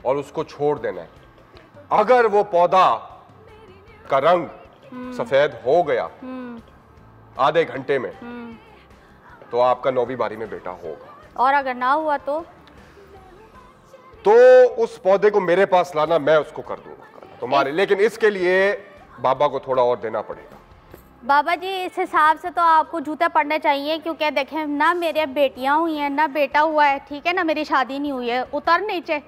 और उसको छोड़ देना है। अगर वो पौधा का रंग सफेद हो गया आधे घंटे में तो आपका 9वीं बारी में बेटा होगा। और अगर ना हुआ तो उस पौधे को मेरे पास लाना, मैं उसको कर दूंगा तुम्हारे। लेकिन इसके लिए बाबा को थोड़ा और देना पड़ेगा। बाबा जी इस हिसाब से तो आपको जूते पड़ने चाहिए, क्योंकि देखें ना मेरे बेटियां हुई हैं ना बेटा हुआ है, ठीक है ना, मेरी शादी नहीं हुई है। उतर नीचे,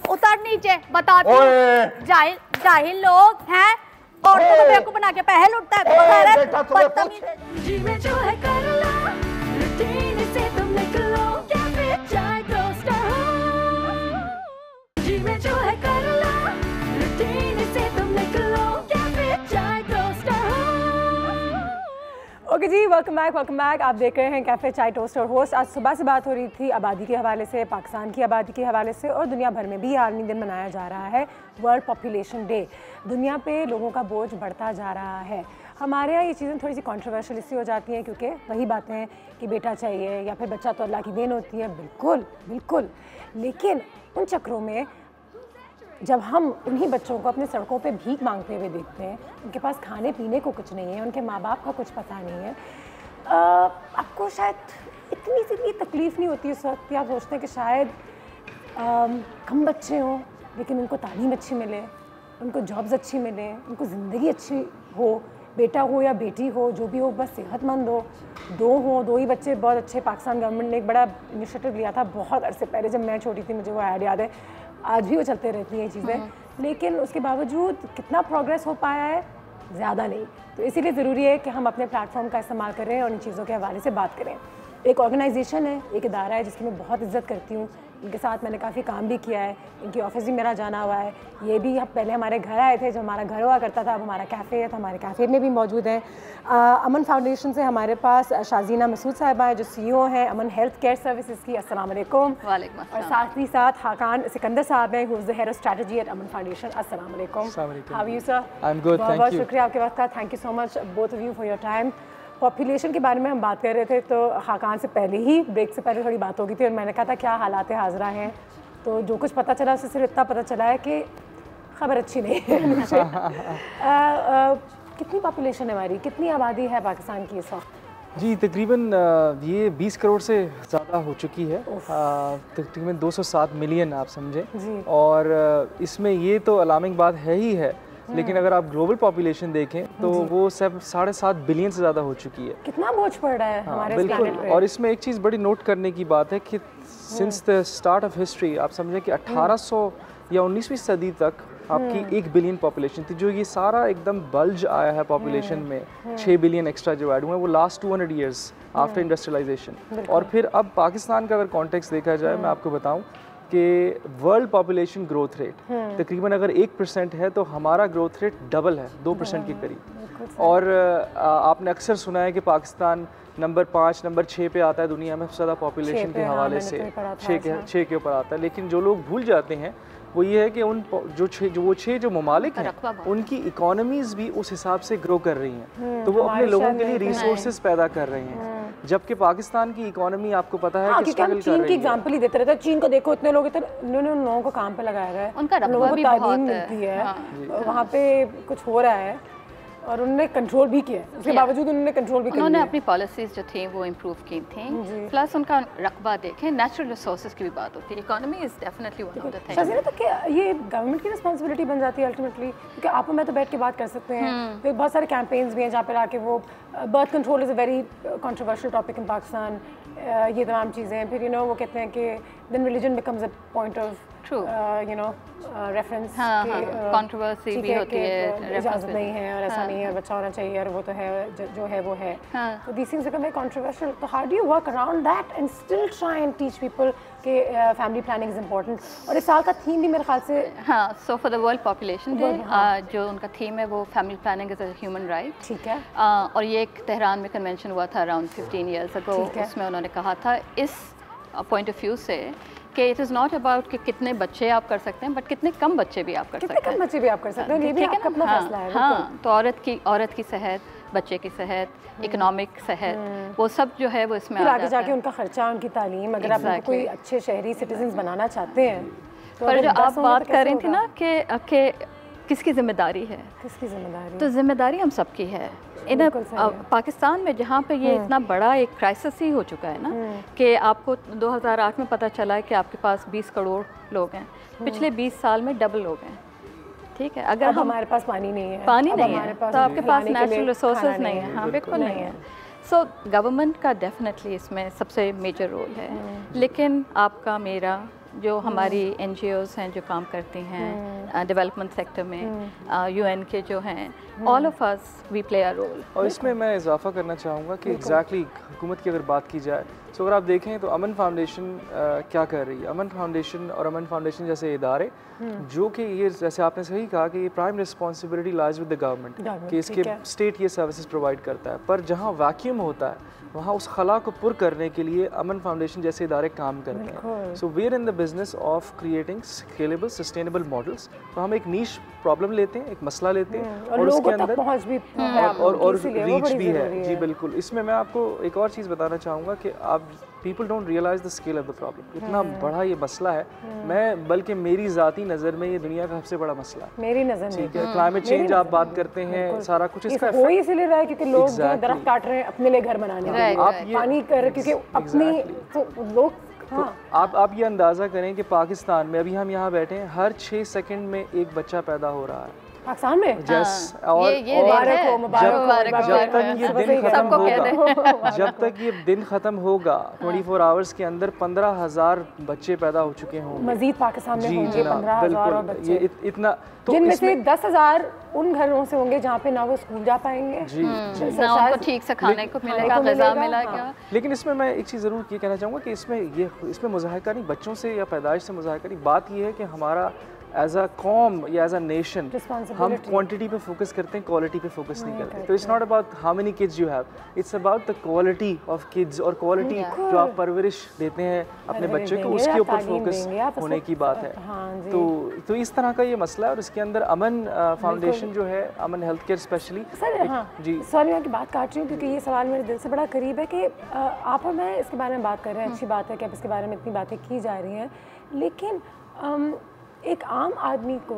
उतर नीचे, बताती हूँ। जाहिल लोग हैं, औरतों को बेवकूफ बना के पैसे लुटता है। जीवन जो है कर लो, रूटीन से तुम निकलो, क्या फिर चाय टोस्टर हो। जीवन जो है कर लो, रूटीन से तुम निकलो, क्या फिर चाय ओके जी, वेलकम बैक। आप देख रहे हैं कैफ़े चाय टोस्ट और होस्ट। आज सुबह से बात हो रही थी आबादी के हवाले से, पाकिस्तान की आबादी के हवाले से, और दुनिया भर में भी आलमी दिन मनाया जा रहा है, वर्ल्ड पॉपुलेशन डे। दुनिया पे लोगों का बोझ बढ़ता जा रहा है। हमारे यहाँ ये चीज़ें थोड़ी सी कॉन्ट्रोवर्शियल इसलिए हो जाती हैं क्योंकि वही बातें हैं कि बेटा चाहिए या फिर बच्चा तो अल्लाह की देन होती है। बिल्कुल, लेकिन उन चक्रों में जब हम उन्हीं बच्चों को अपने सड़कों पे भीख मांगते हुए देखते हैं, उनके पास खाने पीने को कुछ नहीं है, उनके माँ बाप का कुछ पता नहीं है, आपको शायद इतनी सी भी तकलीफ़ नहीं होती उस वक्त कि आप सोचते हैं कि शायद कम बच्चे हों लेकिन उनको तालीम अच्छी मिले, उनको जॉब्स अच्छी मिले, उनको ज़िंदगी अच्छी हो, बेटा हो या बेटी हो, जो भी हो, बस सेहतमंद हो, दो ही बच्चे बहुत अच्छे। पाकिस्तान गवर्नमेंट ने एक बड़ा इनिशिएटिव लिया था बहुत अरसे पहले, जब मैं छोटी थी, मुझे वो ऐड याद है, आज भी वो चलते रहती हैं ये चीज़ें, लेकिन उसके बावजूद कितना प्रोग्रेस हो पाया है, ज़्यादा नहीं। तो इसीलिए ज़रूरी है कि हम अपने प्लेटफॉर्म का इस्तेमाल करें और इन चीज़ों के हवाले से बात करें। एक ऑर्गेनाइजेशन है, एक इदारा है जिसकी मैं बहुत इज्जत करती हूँ, इनके साथ मैंने काफ़ी काम भी किया है, इनकी ऑफिस भी मेरा जाना हुआ है। ये भी पहले हमारे घर आए थे, जब हमारा घर हुआ करता था, अब हमारा कैफ़े है, तो हमारे कैफ़े में भी मौजूद हैं। अमन फाउंडेशन से हमारे पास शाजीना मसूद साहिबा है जो CEO हैं अमन हेल्थ केयर सर्विसेज की। अस्सलाम वालेकुम। वालेकुम अस्सलाम। और साथ ही साथ हाकान सिकंदर साहब हैं, who is the head of strategy at Aman Foundation. अस्सलाम वालेकुम। How are you sir? I am good, thank you. बहुत शुक्रिया आपके वक्त का, thank you so much both of you for your time. Population के बारे में हम बात कर रहे थे, तो हाकान से पहले ही, ब्रेक से पहले थोड़ी बात हो गई थी और मैंने कहा था क्या हालात हाजरा हैं, तो जो कुछ पता चला उससे सिर्फ इतना पता चला है कि खबर अच्छी नहीं है मुझे। कितनी पॉपुलेशन है हमारी, कितनी आबादी है पाकिस्तान की इस वक्त? जी तकरीबन ये 20 करोड़ से ज़्यादा हो चुकी है, तकरीबन 207 मिलियन आप समझें। और इसमें ये तो अलार्मिंग बात है ही है, लेकिन अगर आप ग्लोबल पॉपुलेशन देखें तो वो सब 7.5 बिलियन से ज़्यादा हो चुकी है। कितना बोझ पड़ रहा है हमारे बिल्कुल। और इसमें एक चीज़ बड़ी नोट करने की बात है कि since the start of history आप समझें कि 1800 या 19वीं सदी तक आपकी 1 बिलियन पॉपुलेशन थी। जो ये सारा एकदम बल्ज आया है पॉपुलेशन में, 6 बिलियन एक्स्ट्रा जो ऐड हुए हैं, वो लास्ट 200 ईयर्स आफ्टर इंडस्ट्रियलाइजेशन। और फिर अब पाकिस्तान का अगर कॉन्टेक्स्ट देखा जाए, मैं आपको बताऊं कि वर्ल्ड पॉपुलेशन ग्रोथ रेट तकरीबन अगर 1% है तो हमारा ग्रोथ रेट डबल है, 2% के करीब। और आपने अक्सर सुना है कि पाकिस्तान नंबर 5, नंबर 6 पे आता है दुनिया में सबसे ज़्यादा पॉपुलेशन के हवाले से, 6 के ऊपर आता है। लेकिन जो लोग भूल जाते हैं वो ये है कि उन जो 6 ममालिक हैं उनकी इकोनॉमीज़ भी उस हिसाब से ग्रो कर रही हैं, तो वो अपने लोगों के लिए रिसोर्सेज पैदा कर रहे हैं। जबकि पाकिस्तान की इकोनॉमी आपको पता है कि स्ट्रगल कर रही है। चीन की एग्जांपल ही देते रहते हैं, चीन को देखो, इतने लोग उन्होंने उन लोगों को काम पे लगाया है, उनका रकबा भी बहुत मिलती है, वहाँ पे कुछ हो रहा है और उन्होंने कंट्रोल भी किया, उसके बावजूद उन्होंने कंट्रोल भी किया। उन्होंने अपनी पॉलिसीज जो थी वो इम्प्रूव की थी, प्लस उनका रकबा देखें, नेचुरल रिसोर्सेज की भी बात होती है, economy is definitely one of the things. Shazina, तो क्या ये गवर्नमेंट की रिस्पांसिबिलिटी बन जाती है अल्टीमेटली, क्योंकि आप और मैं तो बैठ के बात कर सकते हैं, फिर बहुत सारे कैंपेन्स भी हैं जहाँ पर आके वो birth control is a very controversial topic in Pakistan, ये तमाम चीज़ें, फिर वो कहते हैं कि then religion becomes a point of reference, controversy भी होती है, इजाज़त नहीं है और ऐसा नहीं है, बच्चा होना चाहिए और वो तो है, जो है वो है, तो these things become very controversial. तो how do you work around that and still try and teach people कि फैमिली प्लानिंग इज इम्पोर्टेंट? और इस साल का थीम भी मेरे ख्याल से so for the world population day जो उनका थीम है वो family planning is a human right. ठीक है। और ये एक तेहरान में कन्वेंशन हुआ था अराउंड 15 ईयर्स अगो, उसमें उन्होंने कहा था इस पॉइंट ऑफ व्यू से कि इट इज़ नॉट अबाउट कि कितने बच्चे आप कर सकते हैं, बट कितने कम बच्चे भी आप कर सकते हैं। कितने कम बच्चे भी आप कर सकते हैं, ये भी आपका अपना फैसला है। हाँ, तो औरत की सेहत, बच्चे की सेहत, इकोनॉमिक सेहत, वो सब जो है वो इसमें आगे जाके उनका खर्चा, उनकी तालीम, अगर आप उनको कोई अच्छे शहरी सिटीजन्स बनाना चाहते हैं तो पर जो आप बात कर रही थी ना कि किसकी जिम्मेदारी है, किसकी जिम्मेदारी, तो जिम्मेदारी हम सबकी है। इन पाकिस्तान में जहाँ पे ये इतना बड़ा एक क्राइसिस ही हो चुका है ना कि आपको 2008 में पता चला है कि आपके पास 20 करोड़ लोग हैं, पिछले 20 साल में डबल लोग हैं। ठीक है, अगर हमारे पास पानी नहीं है तो आपके पास नेचुरल रिसोर्सेज नहीं है। हाँ, बिल्कुल नहीं है। सो गवर्नमेंट का डेफिनेटली इसमें सबसे मेजर रोल है, लेकिन आपका मेरा जो हमारी NGOs हैं जो काम करती हैं डेवलपमेंट सेक्टर में, UN के जो हैं, all of us we play a role. और इसमें मैं इजाफा करना चाहूँगा कि एग्जैक्टली हुकूमत की अगर बात की जाए सो अगर आप देखें तो अमन फाउंडेशन क्या कर रही है, अमन फाउंडेशन और अमन फाउंडेशन जैसे इदारे जो कि ये जैसे आपने सही कहा कि ये prime responsibility lies with the government कि इसके स्टेट ये सर्विसेज प्रोवाइड करता है, पर जहाँ वैक्यूम होता है वहाँ उस खला को पुर करने के लिए अमन फाउंडेशन जैसे इदारे काम करते हैं। So we are in the business of creating scalable sustainable models. तो हम एक नीश प्रॉब्लम लेते हैं, एक मसला लेते हैं और उसके अंदर पहुंच भी और रीच भी है। जी बिल्कुल। इसमें मैं आपको एक और चीज़ बताना चाहूँगा कि आप people don't realise the scale of the problem, इतना बड़ा ये मसला है। मैं बल्कि मेरी ज़ाती नज़र में ये दुनिया का सबसे बड़ा मसला है मेरी नज़र में। ठीक है, क्लाइमेट चेंज आप बात करते हैं, सारा कुछ इसका हो ही इसलिए रहा है क्योंकि लोग जो दरख्त काट रहे हैं अपने लिए घर बनाने के लिए, पानी कर क्योंकि अपनी तो लोग तो आप ये अंदाज़ा करें कि पाकिस्तान में अभी हम यहाँ बैठे हैं, हर 6 सेकंड में एक बच्चा पैदा हो रहा है पाकिस्तान में। और जब तक ये दिन खत्म होगा 24 आवर्स के अंदर 15,000 बच्चे पैदा हो चुके होंगे मजीद पाकिस्तान में होंगे 15,000 बच्चे। ये इतना तो जिनमें से 10,000 उन घरों से होंगे जहाँ पे ना वो स्कूल जा पाएंगे, ना उनको ठीक से खाने को मिलेगा, ग़िज़ा मिलेगा। लेकिन इसमें मैं एक चीज़ ज़रूर ये कहना चाहूँगा कि इसमें मुज़ाहिका नहीं, बच्चों से या पैदाइश से मुज़ाहिका नहीं, बात ये है कि हमारा एज अ कॉम या एज अ नेशन हम क्वांटिटी पे फोकस करते हैं, क्वालिटी पे फोकस नहीं करते। तो it's not about how many kids you have, it's about the quality of kids, और क्वालिटी जो आप परवरिश देते हैं अपने बच्चों को उसके ऊपर फोकस होने की बात है। तो इस तरह का ये मसला है और इसके अंदर अमन फाउंडेशन जो है, अमन हेल्थ केयर स्पेशली। जी सॉरी मैं की बात काट रही हूँ क्योंकि ये सवाल मेरे दिल से बड़ा करीब है कि आप और मैं इसके बारे में बात कर रहे हैं, अच्छी बात है कि आप इसके बारे में इतनी बातें की जा रही हैं, लेकिन एक आम आदमी को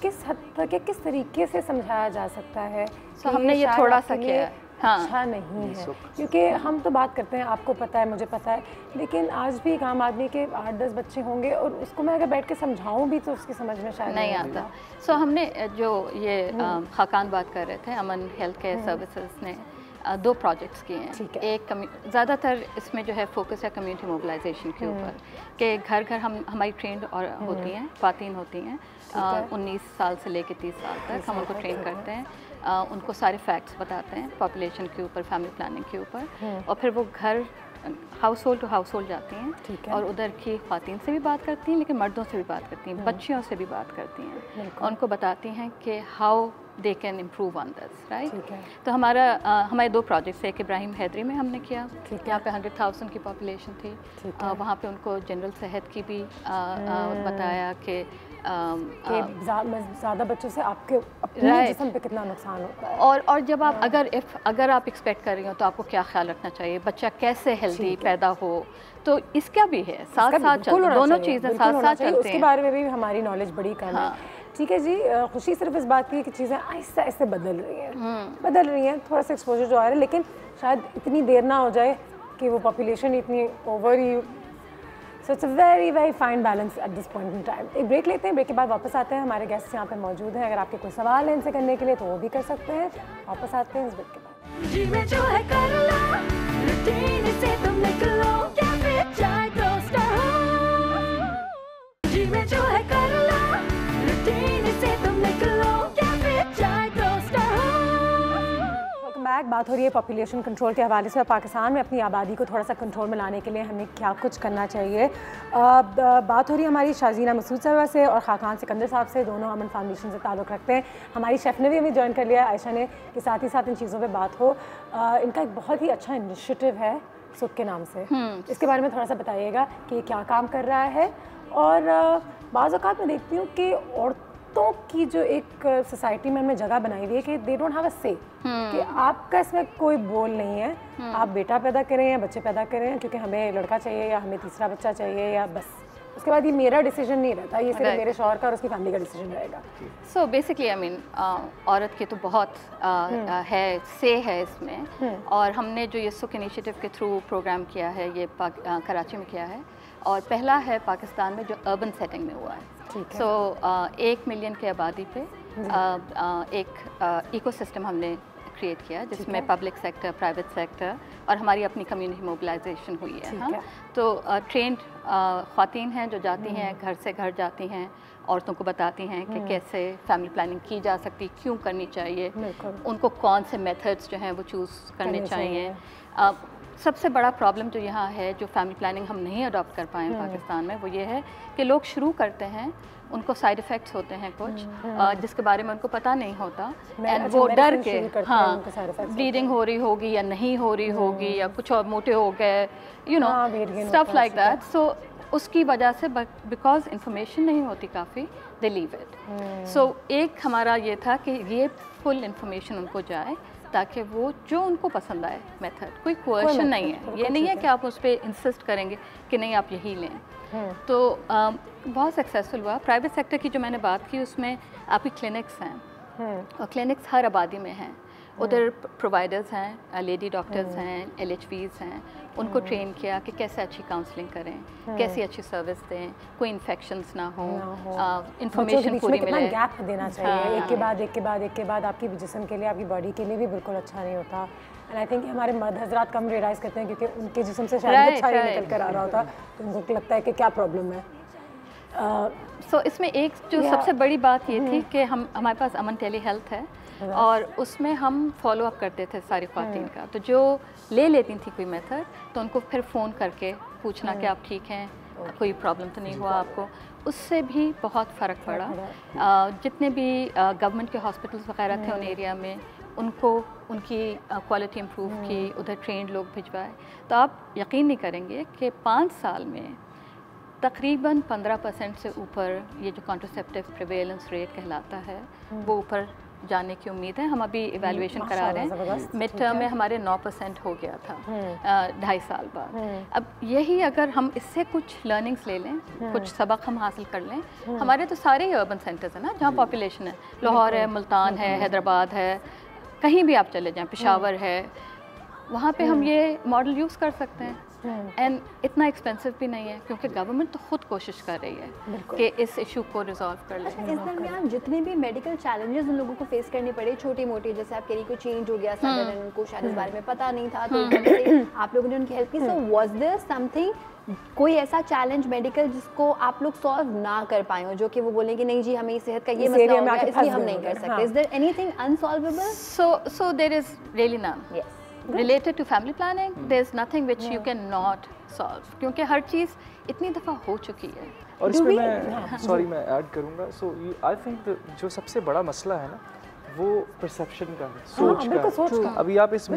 किस हद तक या किस तरीके से समझाया जा सकता है कि हमने ये थोड़ा सा किया है, अच्छा नहीं है, क्योंकि हम तो बात करते हैं, आपको पता है, मुझे पता है, लेकिन आज भी एक आम आदमी के 8-10 बच्चे होंगे और उसको मैं अगर बैठ के समझाऊं भी तो उसकी समझ में शायद नहीं आता। सो हमने जो ये खाकान बात कर रहे थे, अमन हेल्थ केयर सर्विसेज ने 2 प्रोजेक्ट्स किए हैं। एक ज़्यादातर इसमें जो है फोकस है कम्युनिटी मोबिलाइजेशन के ऊपर, कि घर घर हमारी ट्रेंड और होती हैं, ख़वातीन होती हैं 19 साल से लेकर 30 साल तक, हम उनको ट्रेन करते हैं, उनको सारे फैक्ट्स बताते हैं पॉपुलेशन के ऊपर, फैमिली प्लानिंग के ऊपर, और फिर वो घर household to household जाती हैं और उधर की ख़वातीन से भी बात करती हैं, लेकिन मर्दों से भी बात करती हैं, बच्चियों से भी बात करती हैं, उनको बताती हैं कि how they can improve on this, right. तो हमारे 2 प्रोजेक्ट्स, एक इब्राहिम हैदरी में हमने किया, यहाँ पे 100,000 की पॉपुलेशन थी, वहाँ पे उनको जनरल सेहत की भी बताया कि ज़्यादा बच्चों से आपके अपने जिस्म पे कितना नुकसान होता है, और जब आप अगर आप एक्सपेक्ट कर रही हो तो आपको क्या ख्याल रखना चाहिए, बच्चा कैसे हेल्दी पैदा हो, तो इसका भी है साथ साथ दोनों चीज़ें साथ साथ चलते हैं, उसके बारे में भी हमारी नॉलेज बड़ी कम है। ठीक है जी, खुशी सिर्फ इस बात की है कि चीज़ें आहिस्ते आहिस्ते बदल रही हैं, थोड़ा सा एक्सपोजर जो आ रहा है, लेकिन शायद इतनी देर ना हो जाए कि वो पॉपुलेशन इतनी over he. So it's a very very fine balance at this point in time. एक ब्रेक लेते हैं, ब्रेक के बाद वापस आते हैं, हमारे गेस्ट यहाँ पे मौजूद हैं, अगर आपके कोई सवाल है इनसे करने के लिए तो वो भी कर सकते हैं। वापस आते हैं इस ब्रेक के बाद। जी में जो है कर लो, रूटीन से तुम निकलो, क्या फिर चाहे दोस्त हो। जी में जो है कर लो, रूटीन से तुम निकलो, क्या फिर चाहे दोस्त हो। बैक बात हो रही है पॉपुलेशन कंट्रोल के हवाले से, पाकिस्तान में अपनी आबादी को थोड़ा सा कंट्रोल में लाने के लिए हमें क्या कुछ करना चाहिए। बात हो रही है हमारी शाजीना मसूद साहबा से और खाकान सिकंदर साहब से, दोनों अमन फाउंडेशन से ताल्लुक़ रखते हैं। हमारी शेफ़ ने भी हमें ज्वाइन कर लिया, आयशा ने, कि साथ ही साथ इन चीज़ों पर बात हो। इनका एक बहुत ही अच्छा इनिशिएटिव है सुख के नाम से, इसके बारे में थोड़ा सा बताइएगा कि क्या काम कर रहा है। और बाज़ औक़ात मैं देखती हूँ कि औरतों की जो एक सोसाइटी में हमें जगह बनाई हुई है कि दे डोंट हैव अ से, कि आपका इसमें कोई बोल नहीं है, आप बेटा पैदा करें या बच्चे पैदा करें, क्योंकि हमें लड़का चाहिए या हमें तीसरा बच्चा चाहिए, या बस उसके बाद ये मेरा डिसीजन नहीं रहता, ये सिर्फ मेरे शौहर का और उसकी फैमिली का डिसीजन रहेगा। सो बेसिकली आई मीन औरत की तो बहुत है से है इसमें, और हमने जो ये सुख इनिशिएटिव के थ्रू प्रोग्राम किया है, ये कराची में किया है, और पहला है पाकिस्तान में जो अर्बन सेटिंग में हुआ है। सो 1 मिलियन की आबादी पे एक इकोसिस्टम हमने क्रिएट किया, जिसमें पब्लिक सेक्टर, प्राइवेट सेक्टर और हमारी अपनी कम्युनिटी मोबिलाइजेशन हुई है। हाँ, तो ट्रेंड ख़वातीन हैं जो जाती हैं, घर से घर जाती हैं, औरतों को बताती हैं कि कैसे फैमिली प्लानिंग की जा सकती, क्यों करनी चाहिए, उनको कौन से मेथड्स जो हैं वो चूज़ करने चाहिए। सबसे बड़ा प्रॉब्लम जो यहाँ है, जो फैमिली प्लानिंग हम नहीं अडॉप्ट कर पाए पाकिस्तान में, वो ये है कि लोग शुरू करते हैं, उनको साइड इफ़ेक्ट्स होते हैं कुछ जिसके बारे में उनको पता नहीं होता, एंड वो डर के हाँ ब्लीडिंग हो रही होगी या नहीं हो रही होगी या कुछ और मोटे हो गए, you know stuff like that. So उसकी वजह से बिकॉज इंफॉर्मेशन नहीं होती काफ़ी, दे लीव इट। सो एक हमारा ये था कि ये फुल इंफॉर्मेशन उनको जाए ताकि वो जो उनको पसंद आए मेथड, कोई कोएशन नहीं है, ये नहीं है कि आप उस पर इंसिस्ट करेंगे कि नहीं आप यही लें। तो बहुत सक्सेसफुल हुआ। प्राइवेट सेक्टर की जो मैंने बात की उसमें आपकी क्लिनिक्स हैं और क्लिनिक्स हर आबादी में हैं, उधर प्रोवाइडर्स हैं, लेडी डॉक्टर्स हैं, LHVs हैं, उनको ट्रेन किया कि कैसे अच्छी काउंसलिंग करें, कैसी अच्छी सर्विस दें, कोई इन्फेक्शंस ना हो, इंफॉर्मेशन पूरी मिले। गैप देना चाहिए, एक के बाद एक के बाद एक के बाद आपकी जिस्म के लिए, आपकी बॉडी के लिए भी बिल्कुल अच्छा नहीं होता। एंड आई थिंक हमारे मर्द हजरात कम रियलाइज़ करते हैं क्योंकि उनके जिस्म से शायद अच्छा नहीं निकल कर आ रहा होता, तो उनको लगता है कि क्या प्रॉब्लम है। सो इसमें एक जो सबसे बड़ी बात ये थी कि हमारे पास अमन टेली हेल्थ है और उसमें हम फॉलो अप करते थे सारी ख़वातीन का, तो जो ले लेती थी कोई मेथड तो उनको फिर फ़ोन करके पूछना कि आप ठीक हैं, कोई प्रॉब्लम तो नहीं हुआ आपको, उससे भी बहुत फ़र्क पड़ा। जितने भी गवर्नमेंट के हॉस्पिटल्स वगैरह थे उन एरिया में, उनको उनकी क्वालिटी इम्प्रूव की, उधर ट्रेंड लोग भिजवाए। तो आप यकीन नहीं करेंगे कि 5 साल में तकरीबन 15% से ऊपर ये जो कॉन्ट्रासेप्टिव प्रिवेलेंस रेट कहलाता है वो ऊपर जाने की उम्मीद है। हम अभी इवैल्यूएशन करा रहे हैं, मिड टर्म में हमारे 9% हो गया था 2.5 साल बाद। अब यही अगर हम इससे कुछ लर्निंग्स ले लें, कुछ सबक हम हासिल कर लें, हमारे तो सारे ही अर्बन सेंटर्स हैं ना जहाँ पॉपुलेशन है, लाहौर है, मुल्तान है, हैदराबाद है, कहीं भी आप चले जाएँ, पेशावर है, वहाँ पे हम ये मॉडल यूज़ कर सकते हैं। एंड इतना एक्सपेंसिव भी नहीं है क्योंकि गवर्नमेंट तो खुद कोशिश कर रही है कि इस इशू को रिजॉल्व कर ले। इस दरमियान जितने भी मेडिकल चैलेंजेस उन लोगों को फेस करने पड़े, छोटी मोटी, जैसे आप कह रही कोई चेंज हो गया सडन, उनको शायद इस बारे में पता नहीं था, तो आप लोगों ने उनकी हेल्प की। सो वाज देयर समथिंग, कोई ऐसा चैलेंज मेडिकल जिसको आप लोग सॉल्व ना कर पाए हो, जो कि वो बोलें कि नहीं जी हमें सेहत का ये मसला हो गया इसलिए हम नहीं कर सकते? Is there anything unsolvable? So there is really none. Yes, related to family planning, there's nothing which you can not solve, क्योंकि हर चीज़ इतनी दफ़ा हो चुकी है। और इसमें मैं ऐड करूँगा, सो आई थिंक जो सबसे बड़ा मसला है ना वो परसेप्शन का है, सोच का। अभी आप इस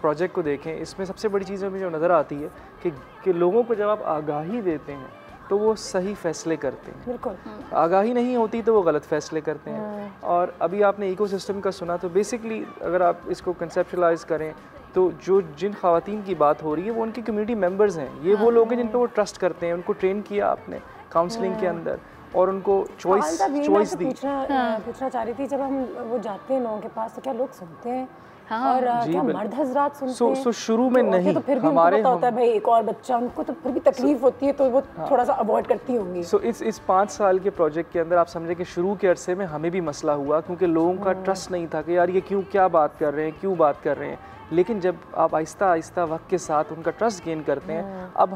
प्रोजेक्ट को देखें, इसमें सबसे बड़ी चीज़ हमें जो नज़र आती है कि लोगों को जब आप आगाही देते हैं तो वो सही फैसले करते हैं। बिल्कुल। आगाही नहीं होती तो वो गलत फैसले करते हैं। और अभी आपने इकोसिस्टम का सुना, तो बेसिकली अगर आप इसको कंसेप्चुलाइज करें तो जिन ख़वातीन की बात हो रही है वो उनकी कम्युनिटी मेंबर्स हैं, ये वो लोग हैं जिन पर वो ट्रस्ट करते हैं, उनको ट्रेन किया आपने काउंसलिंग के अंदर और उनको चॉइस दी। पूछना चाह रही थी, जब हम वो जाते हैं लोगों के पास तो क्या लोग सुनते हैं? और क्या मर्द हजरात सुनते हैं? सो शुरू में नहीं, तो फिर भी हमारे होता है भाई एक और बच्चा, उनको तो फिर भी तकलीफ होती है तो वो थोड़ा सा अवॉइड करती होंगी। सो इस 5 साल के प्रोजेक्ट के अंदर आप समझे कि शुरू के अरसे में हमें भी मसला हुआ क्योंकि लोगों का ट्रस्ट नहीं था कि यार ये क्या बात कर रहे हैं, क्यों बात कर रहे हैं। लेकिन जब आप आहिस्ता आहिस्ता वक्त के साथ उनका ट्रस्ट गेन करते हैं, अब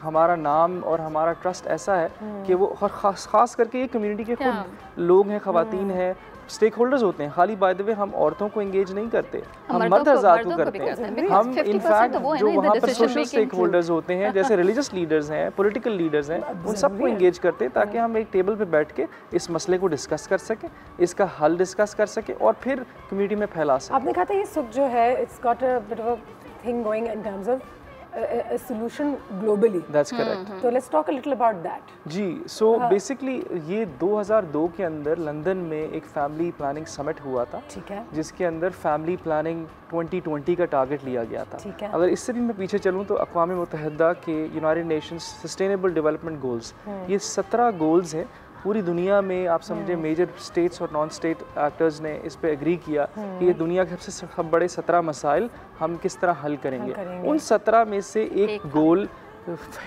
हमारा नाम और हमारा ट्रस्ट ऐसा है कि वो खास करके ये कम्युनिटी के खुद लोग हैं, ख़वातीन हैं, स्टेक होल्डर्स होते हैं। खाली बाय द वे हम औरतों को एंगेज नहीं करते, हम मर्द हज़रात को करते हैं। हम इनफैक्ट जो वहाँ पर सोशल स्टेक होल्डर्स होते हैं जैसे रिलीजियस लीडर्स हैं, पॉलिटिकल लीडर्स हैं, उन सबको एंगेज करते हैं ताकि हम एक टेबल पे बैठ के इस मसले को डिस्कस कर सकें, इसका हल डिस्कस कर सकें और फिर कम्युनिटी में फैला सकें। आपने कहा था ये सुख जो है it's got a bit of a thing going in terms of a solution globally. That's correct. तो let's talk a little about that. Ji, so basically ये 2002 के अंदर लंदन में एक फैमिली प्लानिंग समिट हुआ था, ठीक है, जिसके अंदर फैमिली प्लानिंग 2020 का टारगेट लिया गया था। ठीक है। अगर इससे भी मैं पीछे चलूँ तो अक़वाम मुत्तहिदा के United Nations sustainable development goals, ये 17 गोल्स हैं पूरी दुनिया में। आप समझे मेजर स्टेट्स और नॉन स्टेट एक्टर्स ने इस पे एग्री किया कि ये दुनिया के सबसे बड़े 17 मसाइल हम किस तरह हल करेंगे। उन 17 में से एक गोल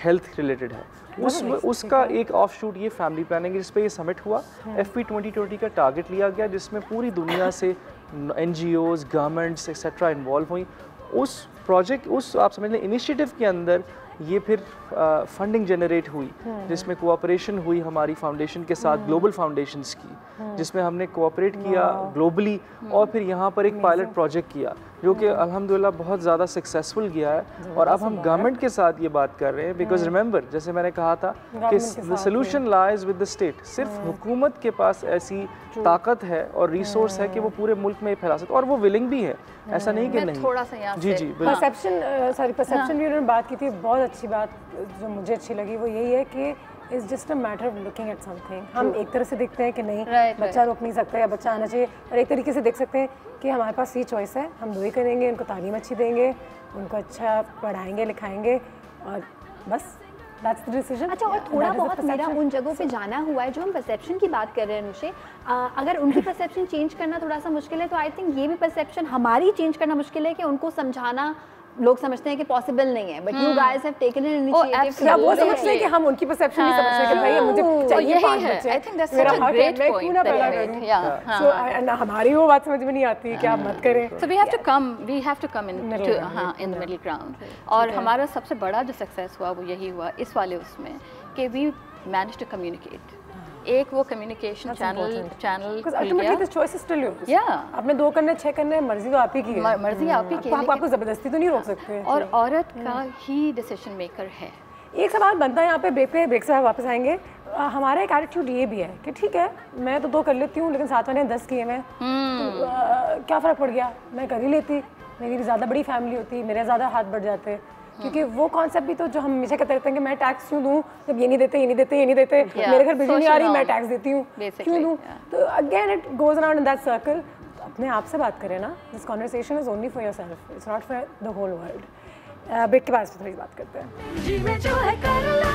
हेल्थ रिलेटेड है, उसका एक ऑफ शूट ये फैमिली प्लानिंग, जिस पे ये समिट हुआ। FP 2020 का टारगेट लिया गया जिसमें पूरी दुनिया से NGOs, गवर्नमेंट्स एक्सेट्रा इन्वॉल्व हुई। उस प्रोजेक्ट, उस आप समझ लें इनिशिएटिव के अंदर ये फिर फंडिंग जनरेट हुई जिसमें कोऑपरेशन हुई हमारी फाउंडेशन के साथ, ग्लोबल फाउंडेशंस की, जिसमें हमने कोऑपरेट किया ग्लोबली और फिर यहाँ पर एक पायलट प्रोजेक्ट किया जो कि अल्हम्दुलिल्लाह बहुत ज़्यादा सक्सेसफुल गया है। और अब हम गवर्नमेंट के साथ ये बात कर रहे हैं, बिकॉज रिमेंबर जैसे मैंने कहा था कि the solution lies with the state. सिर्फ हुकूमत के पास ऐसी ताकत है और रिसोर्स है कि वो पूरे मुल्क में फैला सकते, और वो विलिंग भी है, ऐसा नहीं कि नहीं। थोड़ा सा यहाँ जी जी परसेप्शन भी उन्होंने बात की थी। बहुत अच्छी बात जो मुझे अच्छी लगी वो यही है कि it's just a matter of looking at something. हम एक तरह से देखते हैं कि नहीं बच्चा रोक नहीं सकता या बच्चा आना चाहिए, और एक तरीके से देख सकते हैं कि हमारे पास ये चॉइस है, हम दो ही करेंगे, उनको तालीम अच्छी देंगे, उनको अच्छा पढ़ाएंगे लिखाएंगे, और बस दैट्स द डिसीजन। अच्छा, और थोड़ा बहुत मेरा उन जगहों पे जाना हुआ है जो हम परसेप्शन की बात कर रहे हैं अनुषे, अगर उनकी परसेप्शन चेंज करना थोड़ा सा मुश्किल है तो आई थिंक ये भी परसेप्शन हमारी चेंज करना मुश्किल है कि उनको समझाना लोग समझते हैं कि पॉसिबल नहीं है, but you guys have taken an initiative. या वो समझते हैं कि हम उनकी परसेप्शन नहीं समझते कि भाई मुझे चाहिए 5 बच्चे। I think that's such a great point. So हमारी वो बात समझ में नहीं आती कि आप मत करें। So we have to come in the middle ground. और हमारा सबसे बड़ा जो सक्सेस हुआ वो यही हुआ इस वाले उसमें कि वी मैनेज टू कम्युनिकेट। एक वो कम्युनिकेशन चैनल आपने 2 करने 6 करने मर्जी तो आप ही की है, मर्जी आप ही की है, आपको जबरदस्ती तो नहीं रोक सकते। और औरत का ही डिसीजन मेकर है। एक सवाल बनता है यहाँ पे, ब्रेक से वापस आएंगे। हमारा एक एटीट्यूड ये भी है कि ठीक है मैं तो 2 कर लेती हूँ लेकिन साथ वाले 10 किए मैं, तो क्या फ़र्क पड़ गया, मैं कर ही लेती, मेरी भी ज़्यादा बड़ी फैमिली होती, मेरे ज़्यादा हाथ बढ़ जाते। क्योंकि वो कॉन्सेप्ट भी तो जो हम हमेशा कहते रहते हैं कि मैं टैक्स क्यों दूँ जब ये नहीं देते मेरे घर बिजली नहीं आ रही, मैं टैक्स देती हूँ क्यों दूँ। तो again it goes around in that circle. तो अपने आप से बात करें ना, this conversation is only for yourself, it's not for the whole world. Break के बाद थोड़ी बात करते हैं। जी में जो है कर लो,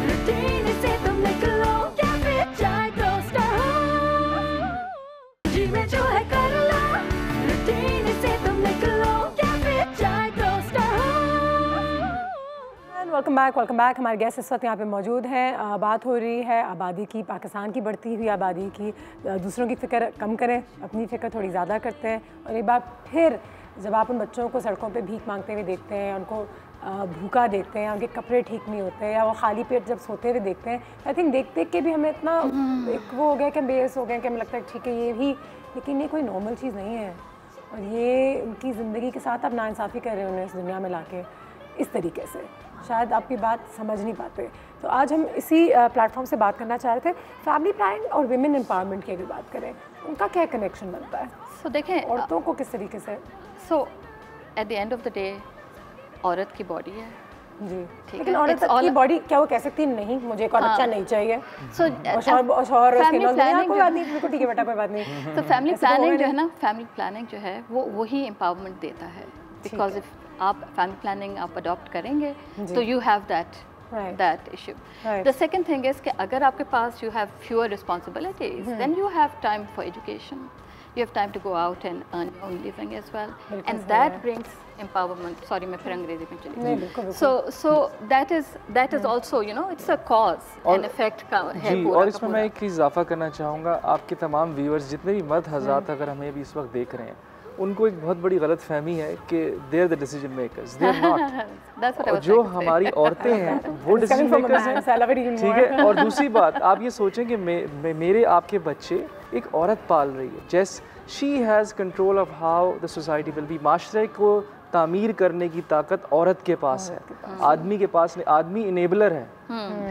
रूटीन से तुम निकलो, क्या चाहे दोस्त हो। जी में जो है कर लो, रूटीन से तुम निकलो, क्या चाहे दोस्त हो। Welcome back. हमारे गेस्ट इस वक्त यहाँ पे मौजूद हैं। बात हो रही है आबादी की, पाकिस्तान की बढ़ती हुई आबादी की। दूसरों की फ़िक्र कम करें, अपनी फ़िक्र थोड़ी ज़्यादा करते हैं। और एक बार फिर जब आप उन बच्चों को सड़कों पे भीख मांगते हुए देखते हैं, उनको भूखा देखते हैं, उनके कपड़े ठीक नहीं होते, या वो खाली पेट जब सोते हुए देखते हैं, आई थिंक देख के भी हमें इतना एक वो हो गया कि हम बेस हो गए कि हमें लगता है ठीक है ये भी, लेकिन ये कोई नॉर्मल चीज़ नहीं है। और ये उनकी ज़िंदगी के साथ आप नाइंसाफ़ी कर रहे हैं उन्हें इस दुनिया में लाके इस तरीके से। शायद आपकी बात समझ नहीं पाते। तो आज हम इसी प्लेटफॉर्म से बात करना चाह रहे थे, फैमिली प्लानिंग और विमेन एम्पावरमेंट की अगर बात करें, उनका क्या कनेक्शन बनता है? सो देखें औरतों को किस तरीके से। So at the end of the day औरत की बॉडी है जी, लेकिन औरत की बॉडी क्या वो कह सकती है नहीं मुझे एक और बच्चा नहीं चाहिए, सो कोई बात नहीं, बिल्कुल ठीक है बेटा कोई बात नहीं। तो फैमिली प्लानिंग जो है ना, फैमिली प्लानिंग जो है वो वही एम्पावरमेंट देता है। बिकॉज इफ आप फैमिली प्लानिंग आप अडॉप्ट करेंगे तो you have that issue. The second thing is कि अगर आपके पास you have fewer responsibilities, then you have time for education. You have time to go out and earn your own living as well, and that brings empowerment. Sorry, मैं फिर अंग्रेजी में चली गई. So that is also, you know, it's a cause and effect का है जी। और इसमें मैं एक चीज़ इजाफा करना चाहूँगा, आपके तमाम व्यूअर्स जितने भी मर्द हज़रात अगर हमें भी इस वक्त देख रहे हैं, उनको एक बहुत बड़ी गलत फहमी है कि they are the decision makers, they are not. और जो हमारी औरतें हैं वो डिसीजन मेकर्स हैं, ठीक है। और दूसरी बात आप ये सोचें कि मेरे आपके बच्चे एक औरत पाल रही है, जैसे she has control of how the society will be. माशरे को तामीर करने की ताकत औरत के पास है, आदमी के पास नहीं। आदमी इनेबलर है,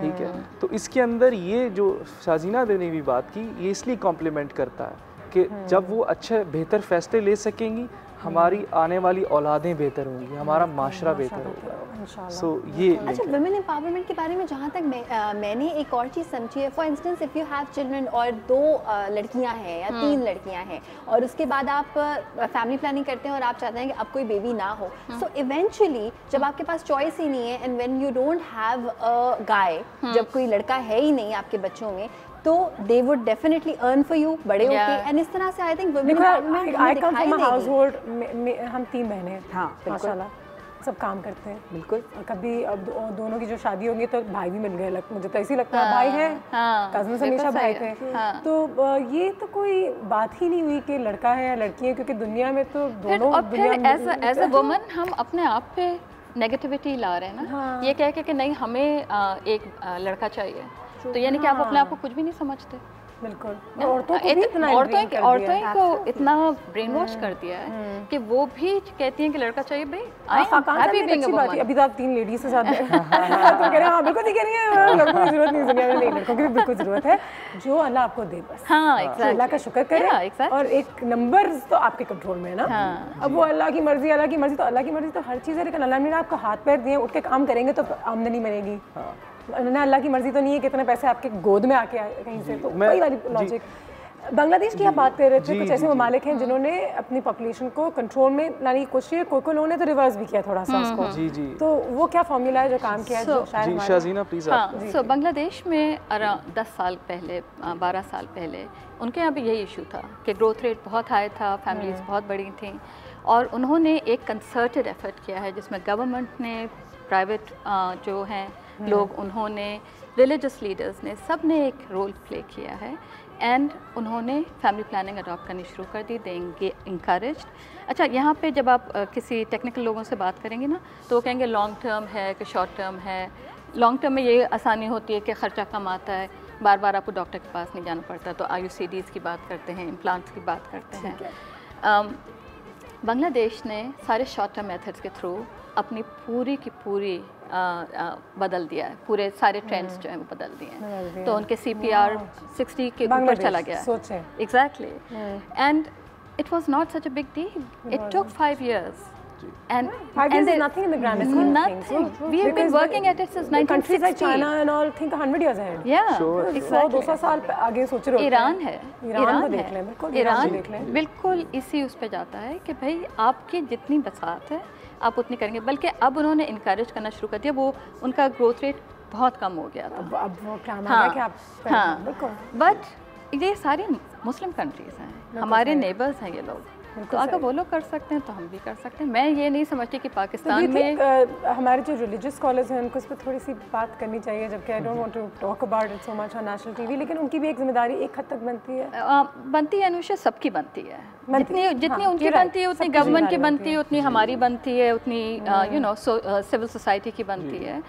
ठीक है। तो इसके अंदर ये जो शाजीना ने भी बात की, ये इसलिए कॉम्प्लीमेंट करता है कि जब वो अच्छे बेहतर फैसले ले सकेंगी, हमारी आने वाली औलादें बेहतर होंगी, हमारा माशरा बेहतर होगा। सो ये अच्छा, वुमेन एम्पावरमेंट के बारे में जहाँ तक मैंने एक और चीज़ समझी है, for instance if you have children और 2 लड़कियाँ हैं या 3 लड़कियाँ हैं, और उसके बाद आप फैमिली प्लानिंग करते हैं और आप चाहते हैं कि अब कोई बेबी ना हो, सो इवेंचुअली जब आपके पास चॉइस ही नहीं है, and when you don't have a guy, जब कोई लड़का है ही नहीं आपके बच्चों में, तो they would definitely earn for you बड़े होके, and इस तरह से I think women empowerment I come from a household हम 3 बहनें हैं, हाँ माशाल्लाह सब काम करते हैं बिल्कुल। और कभी अब दोनों की जो शादी होंगी तो भाई भी मिल गए, मुझे तो ऐसे ही लगता है भाई हैं, कज़न्स हमेशा भाई थे। तो ये तो कोई बात ही नहीं हुई कि लड़का है या लड़की है, क्योंकि दुनिया में तो दोनों। और फिर एज अ वुमन हम अपने आप पे नेगेटिविटी ला रहे हैं ना, ये कह के कि नहीं हमें एक लड़का चाहिए, तो यानी कि आप अपने आप को कुछ भी नहीं समझते। बिल्कुल। औरतों को इतना ब्रेन वॉश कर दिया है कि वो भी कहती हैं कि लड़का चाहिए भाई। अभी तो आप 3 लेडीज के साथ तो कह रहे हैं हाँ बिल्कुल नहीं कह रही है, लड़कों की जरूरत नहीं दुनिया में, नहीं लड़कों की भी बिल्कुल जरूरत है, जो अल्लाह आपको दे बस। हाँ, अल्लाह का शुक्र करें और एक नंबर तो आपके कंट्रोल में है ना। अब वो अल्लाह की मर्जी, अल्लाह की मर्जी तो अल्लाह की मर्जी तो हर चीज़ है, लेकिन अल्लाह ने आपको हाथ पैर दिए, उठ के काम करेंगे तो आमदनी बनेगी ना। अल्लाह की मर्जी तो नहीं है कितने पैसे आपके गोद में आके आए कहीं से, तो वही वाली लॉजिक। बांग्लादेश की आप बात कर रहे थे, कुछ ऐसे ममालिक हैं जिन्होंने अपनी पॉपुलेशन को कंट्रोल में लाने की कोशिश की, कोई लोगों ने तो रिवर्स भी किया थोड़ा सा उसको। जी। तो वो क्या फॉर्मूला है जो काम किया है जो शायद शाज़ीना प्लीज। सो बांग्लादेश में अराउंड 10 साल पहले 12 साल पहले उनके यहाँ भी यही इशू था कि ग्रोथ रेट बहुत हाई था, फैमिलीज बहुत बड़ी थी, और उन्होंने एक कंसर्टेड एफर्ट किया है जिसमें गवर्नमेंट ने, प्राइवेट जो हैं लोग, उन्होंने, रिलीजियस लीडर्स ने, सब ने एक रोल प्ले किया है एंड उन्होंने फैमिली प्लानिंग अडॉप्ट करनी शुरू कर दी, देंगे इंकरेज। अच्छा, यहाँ पे जब आप किसी टेक्निकल लोगों से बात करेंगे ना तो वो कहेंगे लॉन्ग टर्म है कि शॉर्ट टर्म है। लॉन्ग टर्म में ये आसानी होती है कि ख़र्चा कम आता है, बार बार आपको डॉक्टर के पास नहीं जाना पड़ता, तो IUCDs की बात करते हैं, इम्प्लांट्स की बात करते हैं। बांग्लादेश ने सारे शॉर्ट टर्म मेथड्स के थ्रू अपनी पूरी की पूरी बदल दिया है, पूरे सारे ट्रेंड्स जो हैं वो बदल दिए हैं। तो उनके CPR 60 के ऊपर चला गया है। Exactly, and it was not such a big deal, it took 5 years. And 5 years is nothing in the grand scheme of things. Nothing. We have been working at it since 1960. Countries like China and all think 100 years ahead. Yeah, exactly. 200 साल आगे सोच रहे होते हैं। Iran है, Iran को देख लें, बिल्कुल ईरान देख लें। बिल्कुल इसी उस पे जाता है कि भाई आपकी जितनी बसात है आप उतनी करेंगे, बल्कि अब उन्होंने इनकरेज करना शुरू कर दिया। वो उनका ग्रोथ रेट बहुत कम हो गया था। अब वो क्या मान है कि आप बिल्कुल, बट ये सारी मुस्लिम कंट्रीज हैं, हमारे नेबर्स हैं ये लोग, तो अगर वो लोग कर सकते हैं तो हम भी कर सकते हैं। मैं ये नहीं समझती कि पाकिस्तान में हमारे जो रिलीजियस स्कॉलर्स हैं उनको इस पर थोड़ी सी बात करनी चाहिए, जबकि I don't want to talk about it so much on national TV, लेकिन उनकी भी एक जिम्मेदारी एक हद तक बनती है अनुषा, सबकी बनती है। जितनी उनकी बनती है उतनी गवर्नमेंट की बनती है, उतनी हमारी बनती है, उतनी सिविल सोसाइटी की बनती है।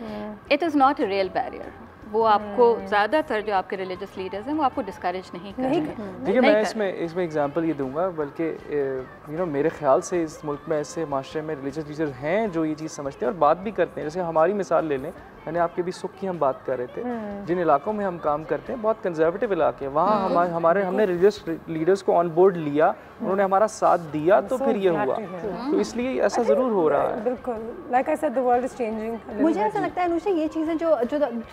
It is not a real barrier. वो आपको ज़्यादातर जो आपके रिलीजियस लीडर्स हैं वो आपको डिस्करेज नहीं करेंगे। देखिए, मैं इसमें एग्जांपल ये दूंगा, बल्कि मेरे ख्याल से इस मुल्क में ऐसे माशरे में रिलीजियस लीडर्स हैं जो ये चीज़ समझते हैं और बात भी करते हैं। जैसे हमारी मिसाल ले लें, मैंने आपके भी सुख की हम बात कर रहे थे, जिन इलाकों में हम काम करते हैं बहुत कंजर्वेटिव इलाके हैं, वहाँ हमने रिलीजियस लीडर्स को ऑन बोर्ड लिया, उन्होंने हमारा साथ दिया, तो फिर ये हुआ। तो इसलिए ऐसा ज़रूर हो रहा है। बिल्कुल, like I said the world is changing. मुझे ऐसा लगता है अनुषा, ये चीज़ें जो